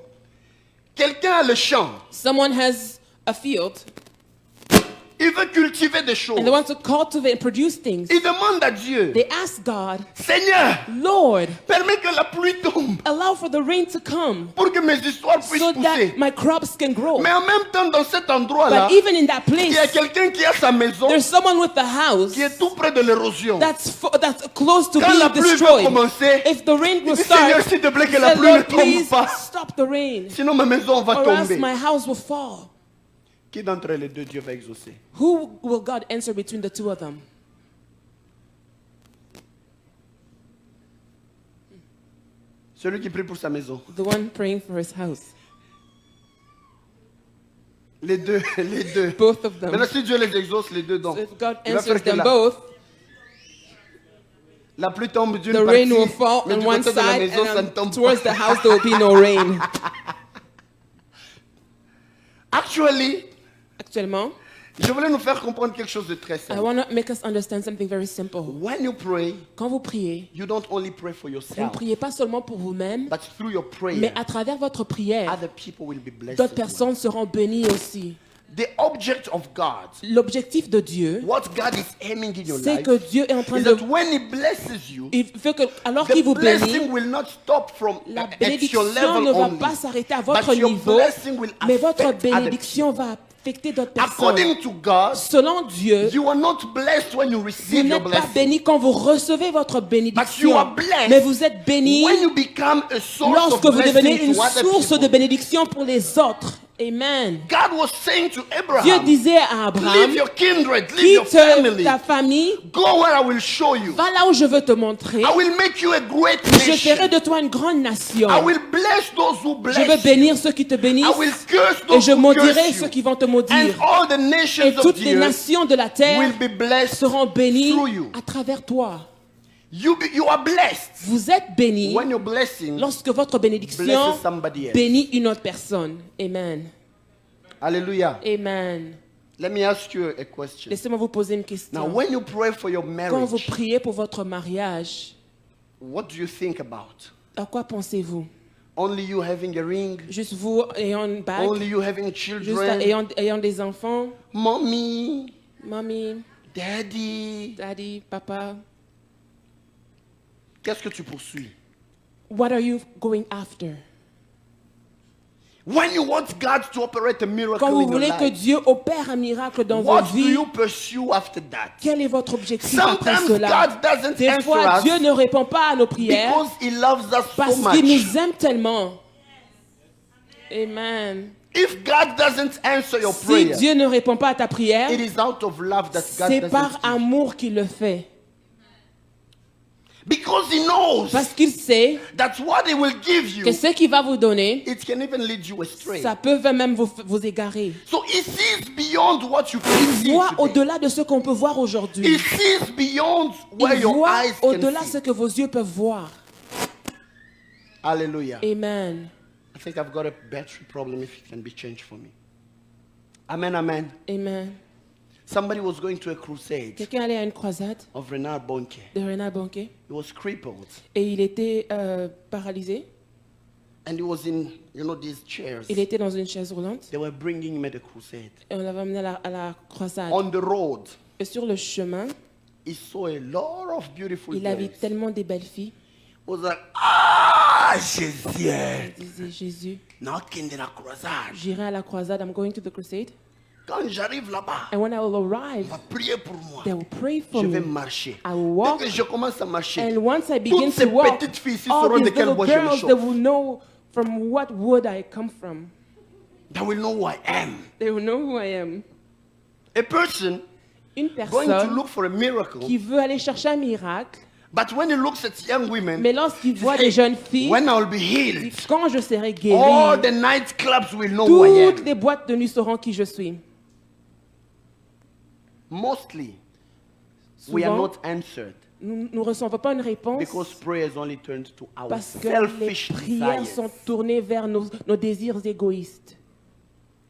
Quelqu'un a le champ. Someone has a field Il veut cultiver des choses. and they want to cultivate and produce things. Il demande à Dieu, They ask God, Seigneur, Lord, permets que la pluie tombe allow for the rain to come pour que mes histoires puissent so pousser. that my crops can grow. Mais en même temps, dans cet endroit-là, But even in that il y a place, quelqu'un qui a sa maison there's someone with the house qui est tout près de l'érosion. that's close to Quand la being pluie va destroyed. commencer, If the rain il will dit, Seigneur, start, s'il te plaît, que say, la pluie ne Lord, please tombe pas. stop the rain, Sinon, ma maison va or else tomber. my house will fall. Qui d'entre les deux Dieu va exaucer? Who will God answer between the two of them? Celui qui prie pour sa maison. The one praying for his house. Les deux, les deux. Both of them. Maintenant, si Dieu les exauce, les deux donc. So if God Il va answers faire que them là. both, La pluie tombe d'une The partie, rain will fall mais on du one côté de la side, maison, ça ne and tombe towards pas. the house there will be no rain. Actually, Actuellement, je voulais nous faire comprendre quelque chose de très I simple. want to make us understand something very simple. When you pray, Quand vous priez, you don't only pray for vous ne yourself, priez pas seulement pour vous-même, but through your prayer, mais à travers votre prière, other people will be blessed. d'autres as well. personnes seront bénies aussi. The object of God, L'objectif de Dieu, what God is aiming in your c'est life, que Dieu est en train is de... that when He blesses you, Il veut que, alors the qu'il vous bénit, blessing will not stop from la at your bénédiction level ne va only, pas s'arrêter à but votre your niveau, blessing will mais votre affect other bénédiction people. va affecter d'autres personnes. According to God, Selon Dieu, you are not blessed when you vous receive your n'êtes pas blessing, béni quand vous recevez votre but you bénédiction, are blessed mais vous êtes béni when you become a source lorsque of vous devenez blessing une to other source de people. bénédiction pour les autres. Amen. God was saying to Dieu Abraham, disait à leave Abraham, your kindred, leave your quitte family, ta famille, go where I will show you. va là où je veux te montrer. I will make you a great Je nation. ferai de toi une grande nation. I will bless those who Je vais bless you. bénir ceux qui te bénissent I will curse et those je who maudirai curse ceux you. qui vont te And maudire. all the nations Et of toutes the les earth nations de la terre will be blessed seront bénies through you. à travers toi. You are blessed Vous êtes bénis when your blessing lorsque votre bénédiction blesses somebody else. bénit une autre personne. Amen. Hallelujah. Amen. Let me ask you a question. Laissez-moi vous poser une Now, question. when you pray for your Quand vous marriage, priez pour votre mariage, what do you think about? à quoi pensez-vous? Only you having a ring? Juste vous ayant une bague? Only you having Juste children? ayant des enfants? Mommy, Mommy, daddy. daddy, papa? Qu'est-ce que tu poursuis? What are you going after? When you want God to operate a miracle Quand vous in your voulez que life, Dieu opère un miracle dans what vos do vies, you pursue after that? quel est votre objectif après Sometimes cela? God doesn't Des answer fois, us Dieu ne répond pas à nos prières because He loves us parce so qu'il much. nous aime tellement. Amen. If God doesn't answer your Si prayer, Dieu ne répond pas à ta prière, it is out of love that God c'est doesn't par give. amour qu'il le fait. Because He knows Parce qu'il sait that what He will give you, que ce qu'il va vous donner, it can even lead you astray. ça peut même vous égarer. So He sees beyond what you can Il see voit today. au-delà de ce qu'on peut voir He aujourd'hui. sees beyond where Il your voit eyes can au-delà de see. ce que vos yeux peuvent voir. Hallelujah. Amen. I think I've got a battery problem if it can be changed for me. Amen, amen. Amen. Somebody was going to a crusade Quelqu'un allait à une croisade of Renard Bonke. de Renard Bonke He was crippled et il était paralysé. and he was in, these chairs. Il était dans une chaise roulante They were bringing him at the crusade. et on l'avait amené à la croisade. On the road, Et sur le chemin, he saw a lot of beautiful il a vu girls. tellement des belles filles. He was like, Jésus, Il disait, Jésus, knocking in a crusade. j'irai à la croisade. I'm going to the crusade. Quand j'arrive là-bas, And when I will on arrive, va prier pour moi. they will pray for Je vais me. marcher. I will walk. Dès que je commence à marcher, And once I begin toutes ces to walk, petites filles ici all sauront de these quel little bois je me girls, they chauffe. will know from what wood I come from. They will know who I am. They will know who I am. A person Une going to personne look for a miracle, qui veut aller chercher un miracle, but when he looks at young women, mais lorsqu'il voit hey, des jeunes filles, when I will be healed, quand je serai all guéri, the nightclubs will know who I toutes am. les boîtes de nuit sauront qui je suis. Mostly, we are Souvent, not answered nous ne recevons pas une réponse because prayer is only turned to our parce que les selfish prières desires. sont tournées vers nos désirs égoïstes.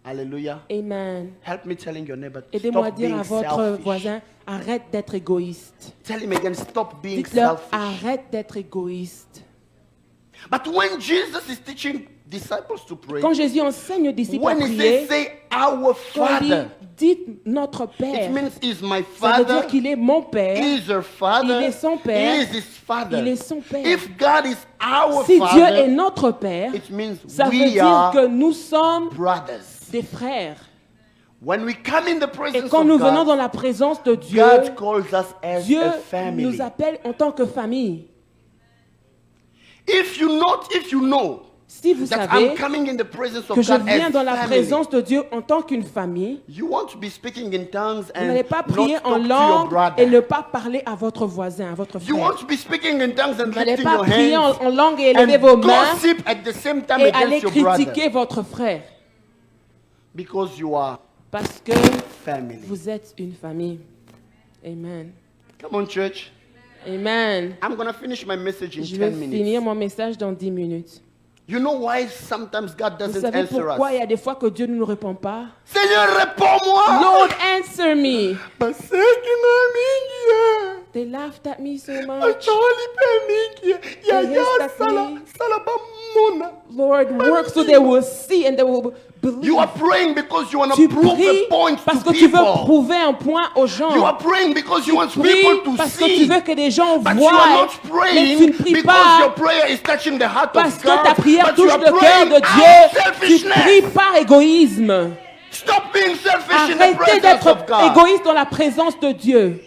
Hallelujah. Amen. Help me telling your neighbor, Aidez-moi à stop dire being à votre selfish. voisin, arrête d'être égoïste. Tell him again, stop being Dites-leur, selfish. arrête d'être égoïste. But when Jesus is teaching disciples to pray, Quand Jésus enseigne aux disciples à when he prier, say our quand il dit, Father, dites notre it Père, means he's my ça veut Father, dire qu'il est mon Père. he's your Father, Il est son Père. he is his Father. Il est son Père. If God is our Si Dieu est Father, notre Père, it means ça veut we dire are que nous sommes brothers. des frères. When we come in the Et presence quand of nous venons God, dans la présence de Dieu, God calls us as Dieu a family. nous appelle en tant que famille. If you know Si vous that savez I'm coming in the presence of que je God viens as dans la family, présence de Dieu en tant qu'une famille, you want to be speaking in tongues vous and n'allez pas not prier talk en to your langue brother. et ne pas parler à votre voisin, à votre You frère. want to be speaking in tongues and Vous n'allez lifting pas your prier hands en langue et élever and vos mains gossip at the same time et aller against your brother critiquer votre frère. because you are Parce que family. vous êtes une famille. Amen. Come on, church. Amen. I'm going to finish my message in Je vais 10 finir minutes. mon message dans 10 minutes. You know why sometimes God Vous doesn't savez answer pourquoi il y us? a des fois que Dieu ne nous répond pas? Seigneur, réponds-moi! Lord, answer me. Basekina They laughed at me so much. Acholi pemingi. Ya They ya hissed at sala me. sala bamuna. Lord, work so they will see and they will believe. You are praying because you want Tu to prove pries a point parce to que tu veux people. prouver un point aux gens. You are praying because you want Tu pries people to parce que tu see. veux que les gens But you are voient. not Mais tu ne praying pries because your pas prayer is touching the heart parce of que ta God. prière But you touche are le cœur praying de out Dieu. Tu selfishness. pries par égoïsme. Stop being selfish in the Arrêtez presence d'être of God. égoïste dans la présence de Dieu.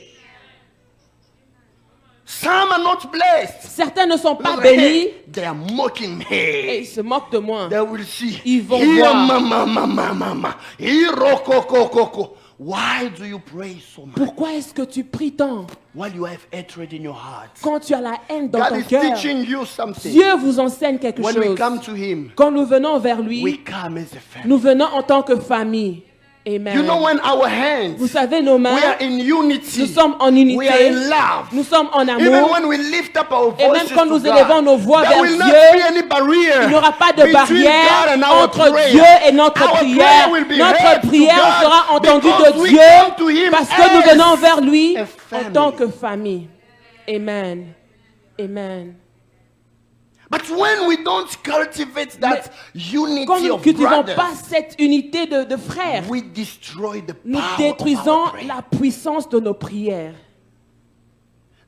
Some are not blessed. Certains ne sont pas Look, bénis hey, they are mocking et me. ils se moquent de moi. They will see. Ils vont Here, voir. mama. Here, koko. Why do you pray so much? Pourquoi est-ce que tu pries tant While you have hatred in your heart. quand tu as la haine dans God ton is cœur? teaching you something. Dieu vous enseigne quelque When we chose. come to Him, Quand nous venons vers we lui, come as a family. nous venons en tant que famille. Amen. You know, when our Vous hands, savez, nos mains, we are in unity. nous sommes en We are unité, in love. nous sommes en Even amour. when we lift up our Et même voices quand to nous God, élevons nos voix there vers will not Dieu, be any barrier il n'y aura pas de between barrière God and our entre prayer. Dieu et notre Our prière. prayer will be heard Notre to prière God sera entendue because de we Dieu come to Him parce que nous as venons vers lui a en family. tant que famille. Amen. Amen. But when we don't cultivate that unity Quand nous ne of cultivons brothers, pas cette unité de frères, we destroy the nous power of détruisons our prayer. la puissance de nos prières.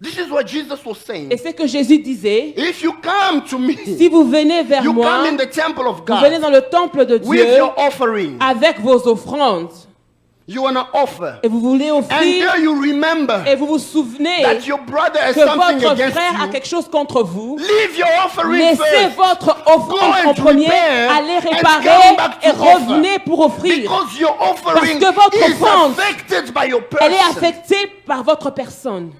This is what Jesus was saying. Et c'est que Jésus disait, If you come to me, si vous venez vers you moi, come in the temple of vous venez God dans le temple de with Dieu your offering. avec vos offrandes You want to offer. et vous voulez And offrir there you remember et vous vous souvenez that your brother has que something votre against frère a you. quelque chose contre vous. Leave your offering Laissez first. votre Go offrande and en premier, prepare allez and come réparer back et to offer. revenez pour offrir. Because your offering Parce que votre is offrande, affected by your Elle est person. affectée par votre personne.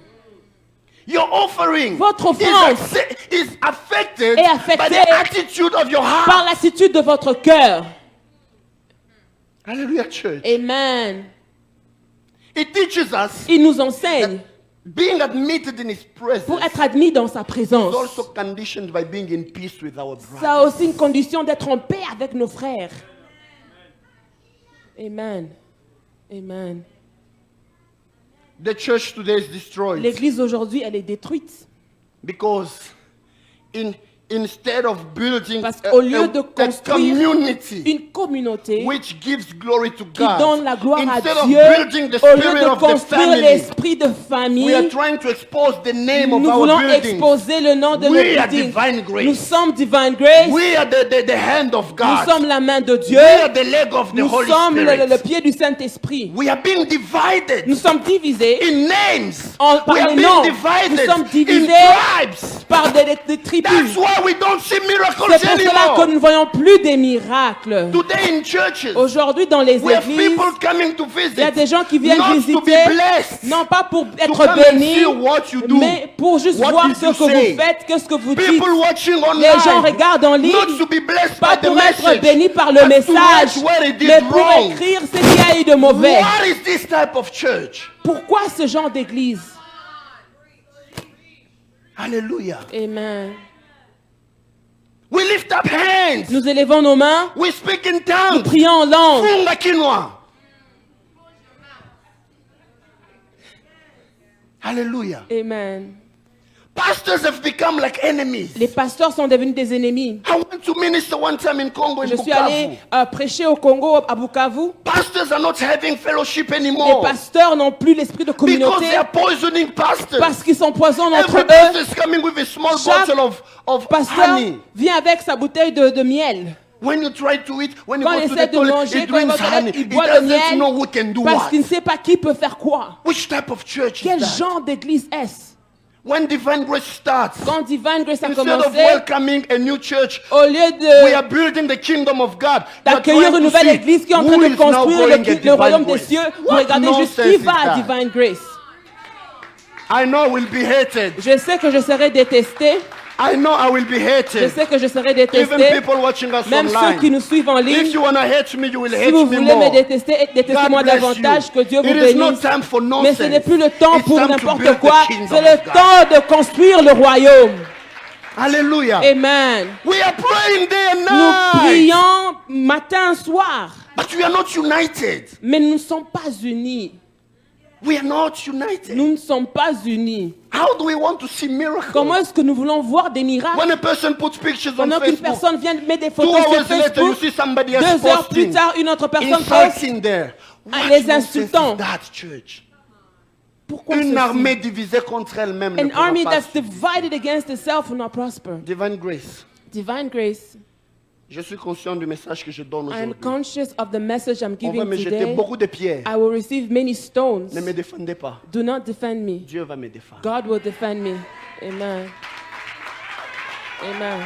Your offering Votre offrande is affected est affectée by the attitude of your heart. par l'attitude de votre cœur. Hallelujah, church. Amen. It teaches us Il nous enseigne being admitted in His presence pour être admis dans sa is présence. also conditioned by being in peace with our brothers. Ça a aussi une condition d'être en paix avec nos frères. Amen. Amen. The church today is destroyed L'église aujourd'hui, elle est détruite. because instead of building Parce qu'au lieu de a construire community une communauté which gives glory to qui God, donne la gloire à instead of Dieu, building the au lieu spirit de of the construire family, l'esprit de we are famille, trying to expose the name of nous our voulons building. exposer le nom de We nos are buildings. Divine Grace. Nous sommes Divine Grace. We are the hand of Nous God. sommes la main de Dieu. We are the leg of the Nous Holy sommes Spirit. le pied du Saint-Esprit. We are being divided Nous sommes divisés in names. par We are les being noms. divided Nous sommes in divisés tribes. par des tribus. That's why we don't see miracles C'est pour cela que anymore. nous ne voyons plus des miracles. Today in churches, Aujourd'hui, dans les we have églises, people coming to il y a visit, des gens qui viennent not to visiter, be blessed, non pas pour to être come and bénis, see what you do. mais pour juste What voir did ce you que vous say? faites, qu'est-ce que vous dites. People watching online, Les gens regardent en ligne, not to be blessed pas by the pour être message, bénis par le but to message, write where it is mais pour wrong. écrire ce qu'il y a eu de mauvais. What is this type of church? Pourquoi ce genre d'église? Hallelujah. Amen. We lift up hands. Nous élevons nos mains, We speak in nous tongues. prions en langue. Funga kinwa. Hallelujah. Amen. Pastors have become like enemies. Les pasteurs sont devenus des ennemis. I went to minister one time in Congo, in Je suis allé Bukavu. prêcher au Congo, à Bukavu. Pastors are not having fellowship Les anymore pasteurs n'ont plus l'esprit de because communauté they are poisoning pastors. parce qu'ils s'empoisonnent entre Every eux. pastor is coming with a small Chaque bottle of pasteur honey. vient avec sa bouteille de miel. When you try to eat, when you Quand go il to essaie the de toilet, manger, he quand il va drinks aux toilettes, honey. il He boit le doesn't know miel who can do parce what. qu'il ne sait pas qui peut faire quoi. Which type of church Quel is that? genre d'église est-ce? When Divine Grace starts, Quand Divine Grace a instead of commencé, welcoming a new church, au lieu we are de building the kingdom of God. We are d'accueillir trying une to nouvelle see église qui est en who train de is now construire going at le royaume Divine des cieux, Grace. vous What regardez juste nonsense qui is va à that? Divine Grace. I know we'll be hated. Je sais que je serai détesté. I know I will be Je hated. sais que je serai Even détesté. people watching us Même ceux online. qui nous suivent en If ligne. you want to hate me, you will Si hate vous me voulez me more. détester, détestez-moi God bless davantage. you. Que Dieu vous It is not bénisse. time for Mais nonsense. ce n'est plus le temps It's pour time to n'importe build quoi. the kingdom C'est le of God. temps de construire le royaume. Hallelujah. Amen. We are praying day and Nous night. prions matin, soir. But we are not united. Mais nous ne sommes pas unis. We are not united. Nous ne sommes pas unis. How do we want to see miracles? Comment est-ce que nous voulons voir des miracles? When a person puts pictures on Pendant qu'une Facebook, personne vient mettre des 2 photos sur hours later you Facebook, see somebody else 2 heures plus posting, tard, une autre personne poste insulting there. en What les nonsense insultant. is that, church? Pourquoi Une ceci? armée divisée contre elle-même ne An pourra army pas that's suivre. divided against itself will not prosper. Divine grace. Divine grace. Je suis conscient du message que je donne I am aujourd'hui. conscious of the message I'm On va giving me jeter today. beaucoup de pierres. I will receive many stones. Ne me défendez pas. Do not defend me. Dieu va me défendre. God will defend me. Amen. Amen.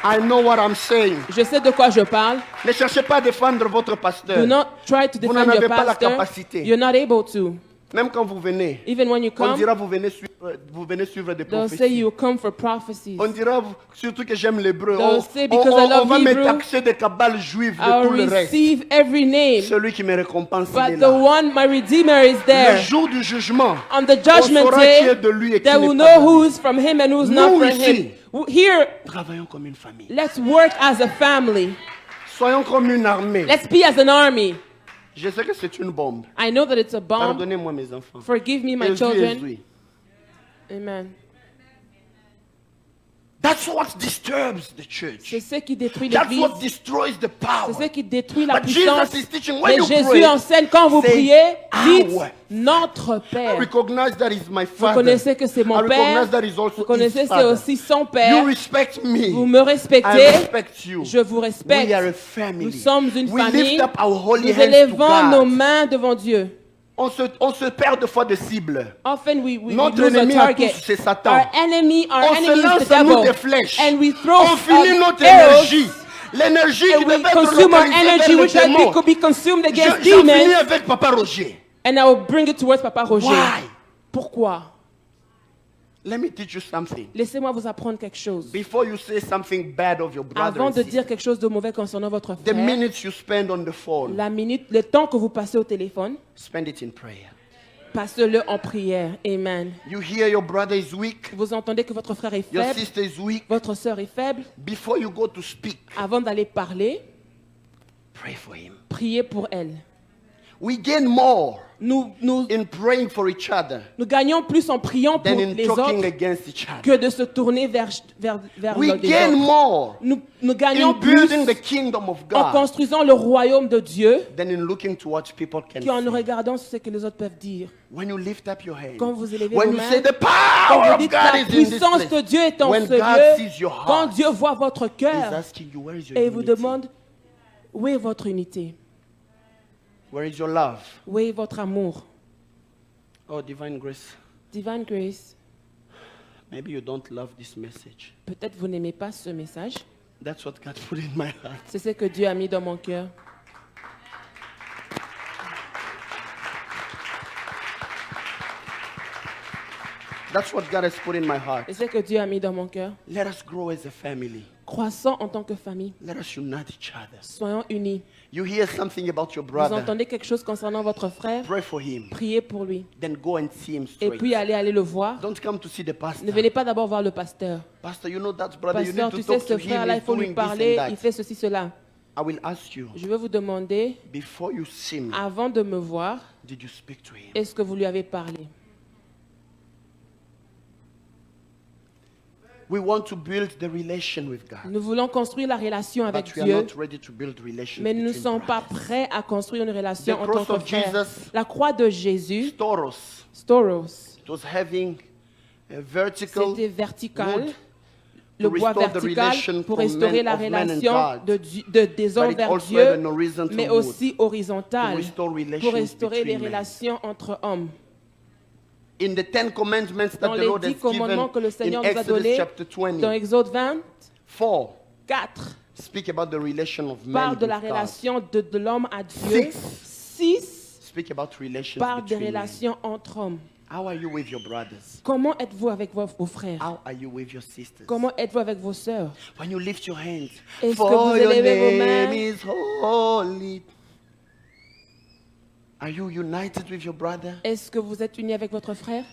I know what I'm saying. Je sais de quoi je parle. Ne cherchez pas à défendre votre pasteur. Do not try to Vous defend n'en your avez pas la pastor. capacité. You're not able to. Même quand vous venez, Even when you on come, dira vous venez suivre des they'll say prophéties. you come for prophecies. On dira surtout que j'aime l'hébreu. They'll say because I love va me Hebrew, taxer de cabales juives de I'll tout le reste. receive every name. Celui qui me récompense, il est But the là. one, my Redeemer, is Le there. jour du jugement, On the on judgment saura qui est day, de lui et qui they will n'est pas know de lui. who's from him and who's Nous, not from ici, him. Here, travaillons comme une famille. let's work as a family. Soyons comme une armée. Let's be as an army. Je sais que c'est une bombe. I know that it's a bomb. Pardonnez-moi mes enfants. Forgive me, my Ezui, children. Ezui. Amen. That's what disturbs the church. C'est ce qui détruit That's l'église. what destroys the power. C'est ce qui détruit la But puissance. Jesus is teaching when Mais you Jésus pray, enseigne quand vous say, priez, dites Our. notre I Père. recognize that is my Vous father. connaissez que c'est mon I Père. recognize that is also Vous connaissez his c'est father. aussi son You Père. respect me. Vous me I respectez. respect you. Je vous respecte. We are a family. Nous sommes une We famille. lift up our holy Nous hands to élevons nos God. mains devant Dieu. On se perd de fois de cible. Often we Notre lose our ennemi à target. tous, c'est Satan. Our enemy On se is the lance à nous devil. des flèches. And we throw On finit notre arrows. énergie. L'énergie qui And devait we être consume our localisée energy, vers le which had démon. could be consumed against J'en finis demons. avec Papa Roger. And I will bring it towards Papa Roger. Why? Pourquoi? Let me teach you something. Laissez-moi vous apprendre quelque chose. Before you say something bad of your brother Avant and de sister, dire quelque chose de mauvais concernant votre the frère, minutes you spend on the phone, le temps que vous passez au téléphone, spend it in prayer. passez-le en prière. Amen. You hear your brother is weak, Vous entendez que votre frère est your faible, sister is weak. votre sœur est faible. Before you go to speak, Avant d'aller parler, pray for him. priez pour elle. We gain more Nous in praying for each other gagnons plus en priant pour than in les talking autres against each other. que de se tourner vers We les gain autres. more Nous gagnons in plus building the kingdom of en God construisant le royaume de Dieu than in looking to what people can qu'en say. regardant ce que les autres peuvent dire. When you lift up your hand, Quand vous élevez when vos you mains, say the quand power vous of dites God la is in this puissance de place, Dieu est en when ce God lieu, sees your quand heart, Dieu voit votre He's cœur asking you, where is your et vous unity? demande où est votre unité, Where is your love? où est votre amour. Oh, divine grace. Divine Grace, Maybe you don't love this message. peut-être vous n'aimez pas ce message. That's what God put in my heart. C'est ce que Dieu a mis dans mon cœur. That's what God has put in my heart. C'est ce que Dieu a mis dans mon cœur. Let us grow as a family. Croissons en tant que famille. Let us unite each other. Soyons unis. You hear something about your Vous brother, entendez quelque chose concernant votre frère, pray for him. priez pour lui. Then go and see him Et puis straight. allez le voir. Don't come to see the pastor. Ne venez pas d'abord voir le pasteur. Pastor, you know that brother, you Pasteur, need tu to sais, talk ce to him. frère-là, il He's faut lui doing this parler, and il that. fait ceci, cela. I will ask you, Je vais vous demander, before you see me, avant de me voir, did you speak to him? est-ce que vous lui avez parlé? We want to build the relation with God. Nous voulons construire la relation avec But we are Dieu, not ready to build relation mais nous ne between sommes pas brothers. prêts à construire une relation The en tant cross que of frères. Jesus- La croix de Jésus, Toros, Storos, it was having a vertical c'était vertical, wood le to bois restore the vertical relation pour from restaurer men- la of men and relation God. des hommes But it vers also Dieu, had an horizontal mais wood aussi horizontale to restore relations pour restaurer les between men. relations entre hommes. In the 10 commandments that Dans the les Lord 10 has given commandements que le in Seigneur nous a Exodus donnés, chapter dans 20, Exode 24, 4 speak about the relation of man parle de with la God. relation de l'homme à Dieu. 6 Speak about relations parle des between men. relations entre hommes. How are you with your brothers? Comment êtes-vous avec vos frères? How are you with your sisters? Comment êtes-vous avec vos sœurs? When you lift your hands, Est-ce que for vous your élevez vos name mains? is holy. Are you united with your brother? Est-ce que vous êtes unis avec votre frère?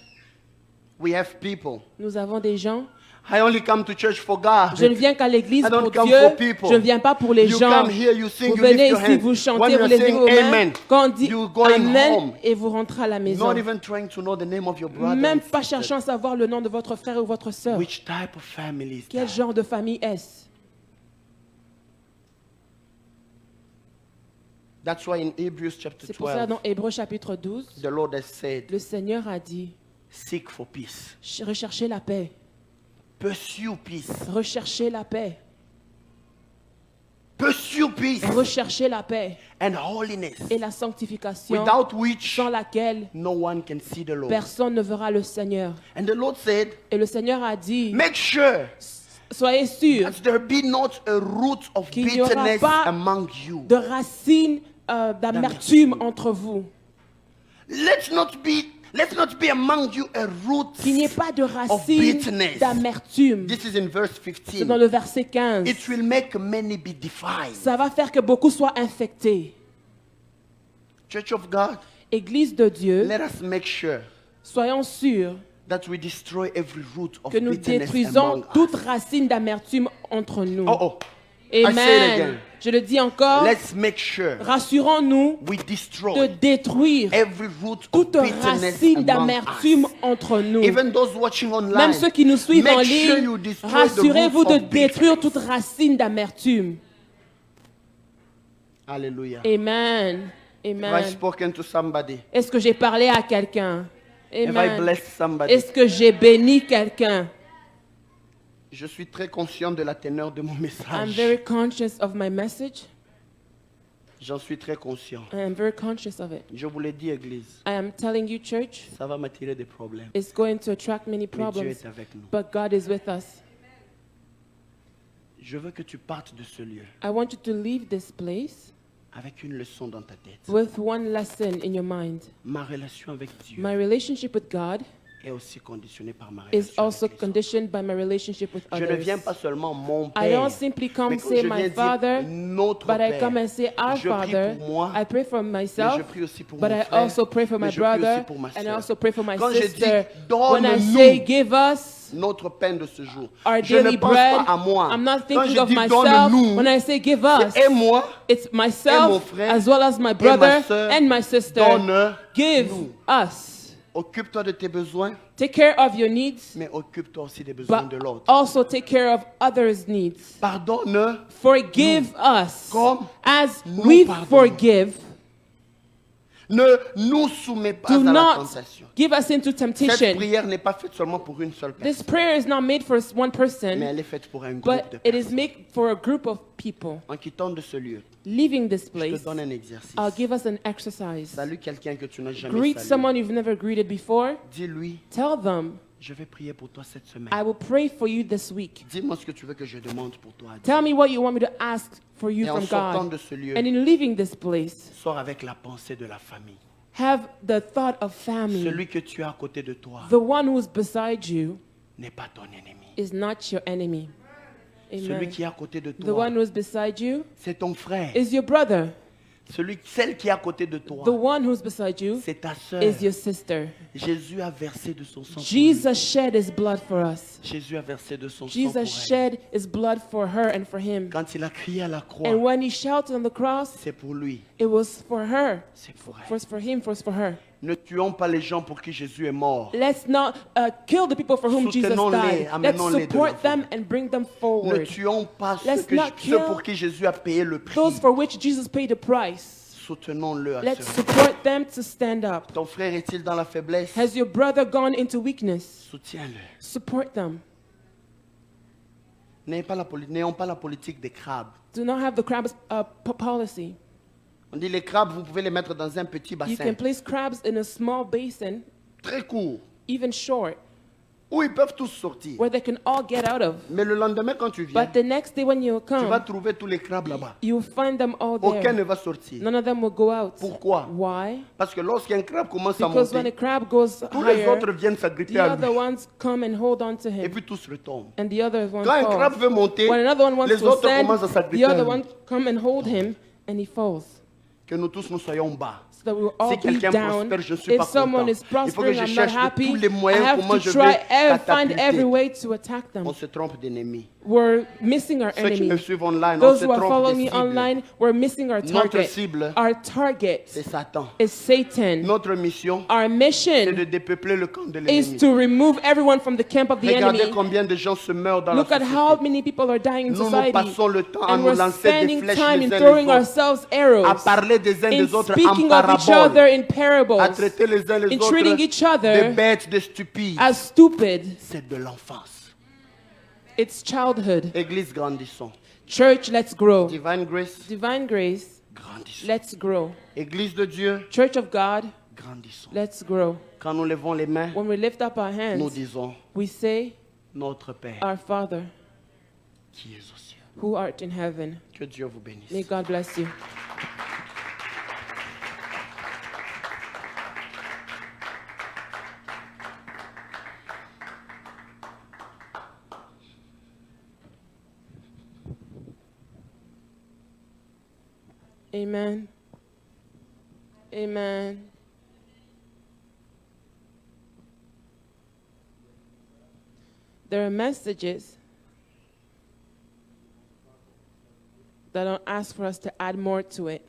We have people. Nous avons des gens. I only come to church for God. Je ne viens qu'à l'église I don't pour come Dieu. for people. Je ne viens pas pour les You gens. come here, you sing, Vous you lift venez your ici, hands. vous When chantez, you're vous levez saying vos mains. amen, Quand on dit you going Amen, home. et vous rentrez à la maison. Not even trying to know the name of your brother. Même and pas sister. cherchant à savoir le nom de votre frère ou votre sœur. Which type of family is Quel that? genre de famille est-ce? That's why in Hebrews chapter C'est pour ça 12, dans Hébreux chapitre 12, the Lord has said, le Seigneur a dit, seek for peace. recherchez la paix. Pursue peace. Recherchez la paix. Pursue peace Recherchez la paix and holiness, et la sanctification without which sans laquelle no one can see the Lord. personne ne verra le Seigneur. And the Lord said, Et le Seigneur a dit, make sure soyez sûrs that there be not a root of qu'il n'y aura bitterness pas among you. de racines d'amertume entre vous. Let's not be among you a root Qu'il n'y ait pas de of racines bitterness. d'amertume. This is in verse C'est dans 15. le verset 15. It will make many be defiled. Ça va faire que beaucoup soient infectés. Church of God, Église de Dieu, let us make sure soyons sûrs that we destroy every root of que nous bitterness détruisons among toute us. racine d'amertume entre nous. Oh, I say it Amen. again. Je le dis encore, Let's make sure rassurons-nous we de destroy détruire every root of toute bitterness racine among d'amertume us. entre nous. Even those watching online, Même ceux qui nous suivent en make sure ligne, you destroy the rassurez-vous roots de of détruire bitterness. toute racine d'amertume. Hallelujah. Amen. Have I Amen. spoken to somebody? Est-ce que j'ai parlé à quelqu'un? Have I Amen. blessed somebody? Est-ce que j'ai béni quelqu'un? Je suis très conscient de la teneur de mon I'm message. very conscious of my message. J'en suis très conscient. I am very conscious of it. Je vous l'ai dit, Église, I am telling you, church, ça va m'attirer des problèmes. it's going to attract many Mais Dieu problems, est avec nous. but God is with us. Je veux que tu partes de ce lieu I want you to leave this place avec une leçon dans ta tête. with one lesson in your mind. Ma relation avec Dieu My relationship with God est aussi conditionnée par ma is relation also avec les autres. conditioned by my relationship with Je ne others. viens pas seulement mon I Père, don't simply come mais quand say je my viens dire Father, notre but I Père, come and say our je prie Father. pour moi, I pray for mais myself, je prie aussi pour but mon I frère, also pray for mais my je prie aussi brother, pour ma and I sœur. also pray for my Quand je dis, sister. When I donne-nous say give us notre pain de ce jour, our je ne daily pense bread, pas à moi. I'm not Quand thinking je of dis myself. donne-nous, When I say give us, et moi, it's et mon myself frère, as well as my ma brother sœur, and my sister. donne-nous. Give us. Occupe-toi de tes besoins, Take care of your needs, mais occupe-toi aussi des besoins but de l'autre. also take care of others' needs. Pardonne Forgive us comme as nous we pardonnons. forgive. Ne nous soumets pas Do à la not tentation. give us into Cette temptation. prière n'est pas faite seulement pour une seule personne, This prayer is not made for one mais person, elle est faite pour un groupe de but it is personnes. made for a group of people. En quittant de ce lieu, Leaving this je place, te donne un exercice. I'll give us an exercise. Salue quelqu'un que tu n'as jamais Greet salué. someone you've never greeted before. Dis-lui, Tell them, je vais prier pour toi cette semaine. I will pray for you this week. Dis-moi ce que tu veux que je demande pour toi. Tell me what you want me to ask for you Et en from sortant God. de ce lieu, And in leaving this place, sors avec la pensée de la famille. have the thought of family. Celui que tu as à côté de toi The one who is beside you n'est pas ton ennemi. is not your enemy. Celui Amen. qui est à côté de The toi, one who is beside you c'est ton frère. is your brother. Celle qui est à côté de toi, The one who's beside you c'est ta sœur. is your sister. Jésus a versé de son sang pour lui. Jesus shed his blood for us. Jésus a versé de son sang pour Jesus elle. shed his blood for her and for him. Quand il a crié à la croix, And when he shouted on the cross, c'est pour lui, it was for her. c'est pour elle. First for him, first for her. Ne tuons pas les gens pour qui Jésus est mort. Let's not kill the people for whom Jesus Soutenons-les, died. Let's amenons-les de support l'avant. them and bring them Ne forward. tuons pas Let's ceux not ceux kill pour qui Jésus a payé le prix. Those for which Jesus paid the price. Soutenons-le à Let's ce support them to stand up. Ton frère est-il dans la faiblesse? Has your brother gone into weakness? Soutiens-le. Support them. N'ayons pas la politique des crabes. Do not have the crabs policy. On dit les crabes, vous pouvez les mettre dans un petit You bassin can place crabs in a small basin, très court. even short. où ils peuvent tous sortir. where they can all get out of. Mais le lendemain, quand tu viens, But the next day when you tu vas come, trouver tous les crabes là-bas. you'll find them all Aucun there. ne va sortir. None of them will go out. Pourquoi? Why? Parce que lorsqu'un crabe commence à Because when a monter, crab goes tous les higher, autres viennent s'agripper the à other lui. ones come and hold on to Et him, puis tous retombent. and the other one Quand un crabe falls. veut monter, When another one wants les to autres ascend, commencent à the s'agripper à other lui. one come and hold him, and he falls. Que nous tous nous soyons bas. So that we will all Si be quelqu'un down. prospère, je ne suis If pas someone content. is Il faut que prospering, je I'm not cherche de happy. tous les I moyens have comment to je try vais find every catapulter. way to attack them. On se trompe d'ennemis. We're missing our Ceux qui me enemy. suivent online, on Those se who are trompe following des me cibles. online, we're missing our Notre target. cible, Our target c'est Satan. is Satan. Notre mission, Our c'est de mission dépeupler le camp de is l'ennemi. to remove everyone from the camp of the Regardez enemy. combien de gens se meurent dans Look la at how société. many people are dying in Nous society. passons le temps à And nous we're lancer des spending flèches time les in uns throwing les autres, ourselves arrows, à parler des uns in des autres en speaking of each other paraboles, in parables, à traiter les uns les in autres treating each de other bêtes, de stupides. as stupid. C'est de l'enfance. It's childhood. Église, grandissons. Church, let's grow. Divine Grace, Divine grace, grandissons. let's grow. Église de Dieu, Church of God, grandissons. let's grow. Quand nous levons les mains, When we lift up our nous hands, disons we say, Notre Père Our Father, qui es aux cieux. who art in heaven. Que Dieu vous bénisse. May God bless you. Amen. Amen. There are messages that don't ask for us to add more to it.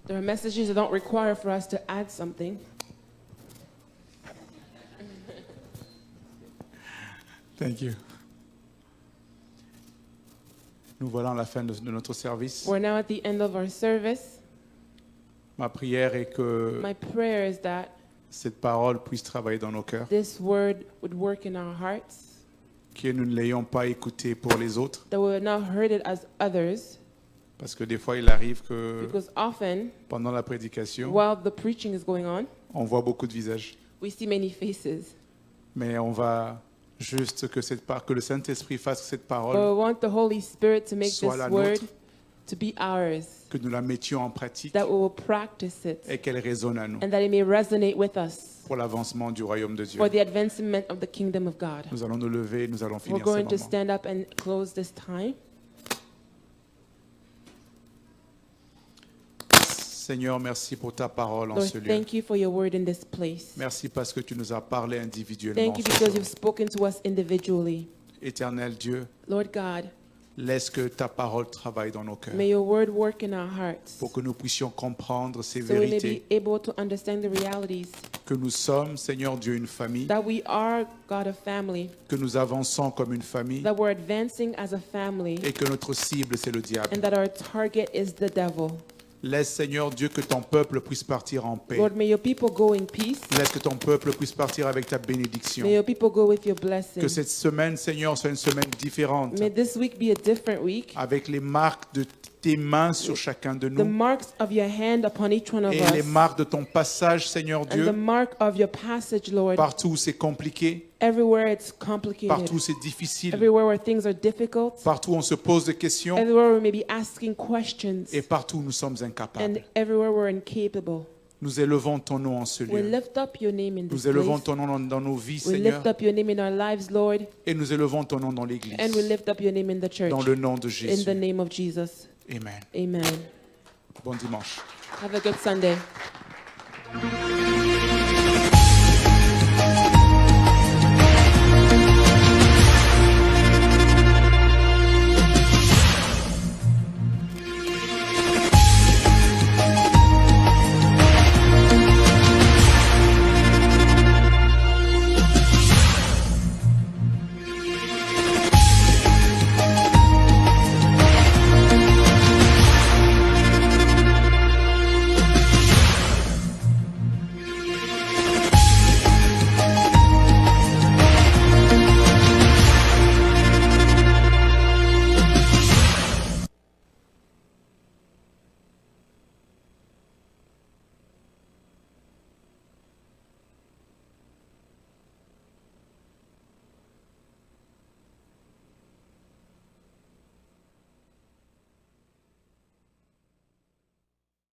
There are messages that don't require for us to add something. Thank you. Nous voilà à la fin de notre service. We're now at the end of our service. Ma prière est que My prayer is that cette parole puisse travailler dans nos cœurs, this word would work in our hearts, que nous ne l'ayons pas écouté pour les autres, that we would not heard it as others, parce que des fois il arrive que because often, pendant la prédication, while the preaching is going on, on voit beaucoup de visages, we see many faces. mais on va juste que le Saint-Esprit fasse que cette But parole, we want the Holy Spirit to make soit this la word nôtre. to be ours, que nous la mettions en pratique that we will practice it, et qu'elle résonne à nous and that it may resonate with us pour l'avancement du royaume de Dieu. for the advancement of the kingdom of God. Nous allons nous lever, nous allons We're finir ce going to moment. stand up and close this time. Seigneur, merci pour ta parole en Lord, ce lieu. thank you for your word in this place. Merci parce que tu nous as parlé individuellement. Thank you ce because jour. you've spoken to us individually. Éternel Dieu, Lord God, laisse que ta parole travaille dans nos cœurs may your word work in our hearts pour que nous puissions comprendre ces so we may be vérités, able to understand the realities que nous sommes, Seigneur Dieu, une famille, that we are, God, a family, que nous avançons comme une famille that we're advancing as a family, et que notre cible, c'est le diable. and that our target is the devil. Laisse, Seigneur Dieu, que ton peuple puisse partir en paix. Lord, may your people go in peace. Laisse que ton peuple puisse partir avec ta bénédiction. May your people go with your Que blessing. cette semaine, Seigneur, soit une semaine différente, May this week be a different week. avec les marques de tes mains sur chacun de The nous marks of your hand upon each one of et les us. marques de ton passage, Seigneur And the Dieu, mark of your passage, Lord. partout où c'est compliqué, Everywhere it's complicated. partout où c'est difficile, Everywhere where things are difficult. partout où on se pose des questions Everywhere we may be asking questions. et partout où nous sommes And incapables. everywhere we're incapable. Nous élevons ton nom en ce We lieu. lift up your name in this Nous élevons place. ton nom dans nos vies, We Seigneur, lift up your name in our lives, Lord. et nous élevons ton nom dans l'Église. And we lift up your name in the church. Dans le nom de In Jésus. the name of Jesus. Amen. Amen. Bon dimanche. Have a good Sunday.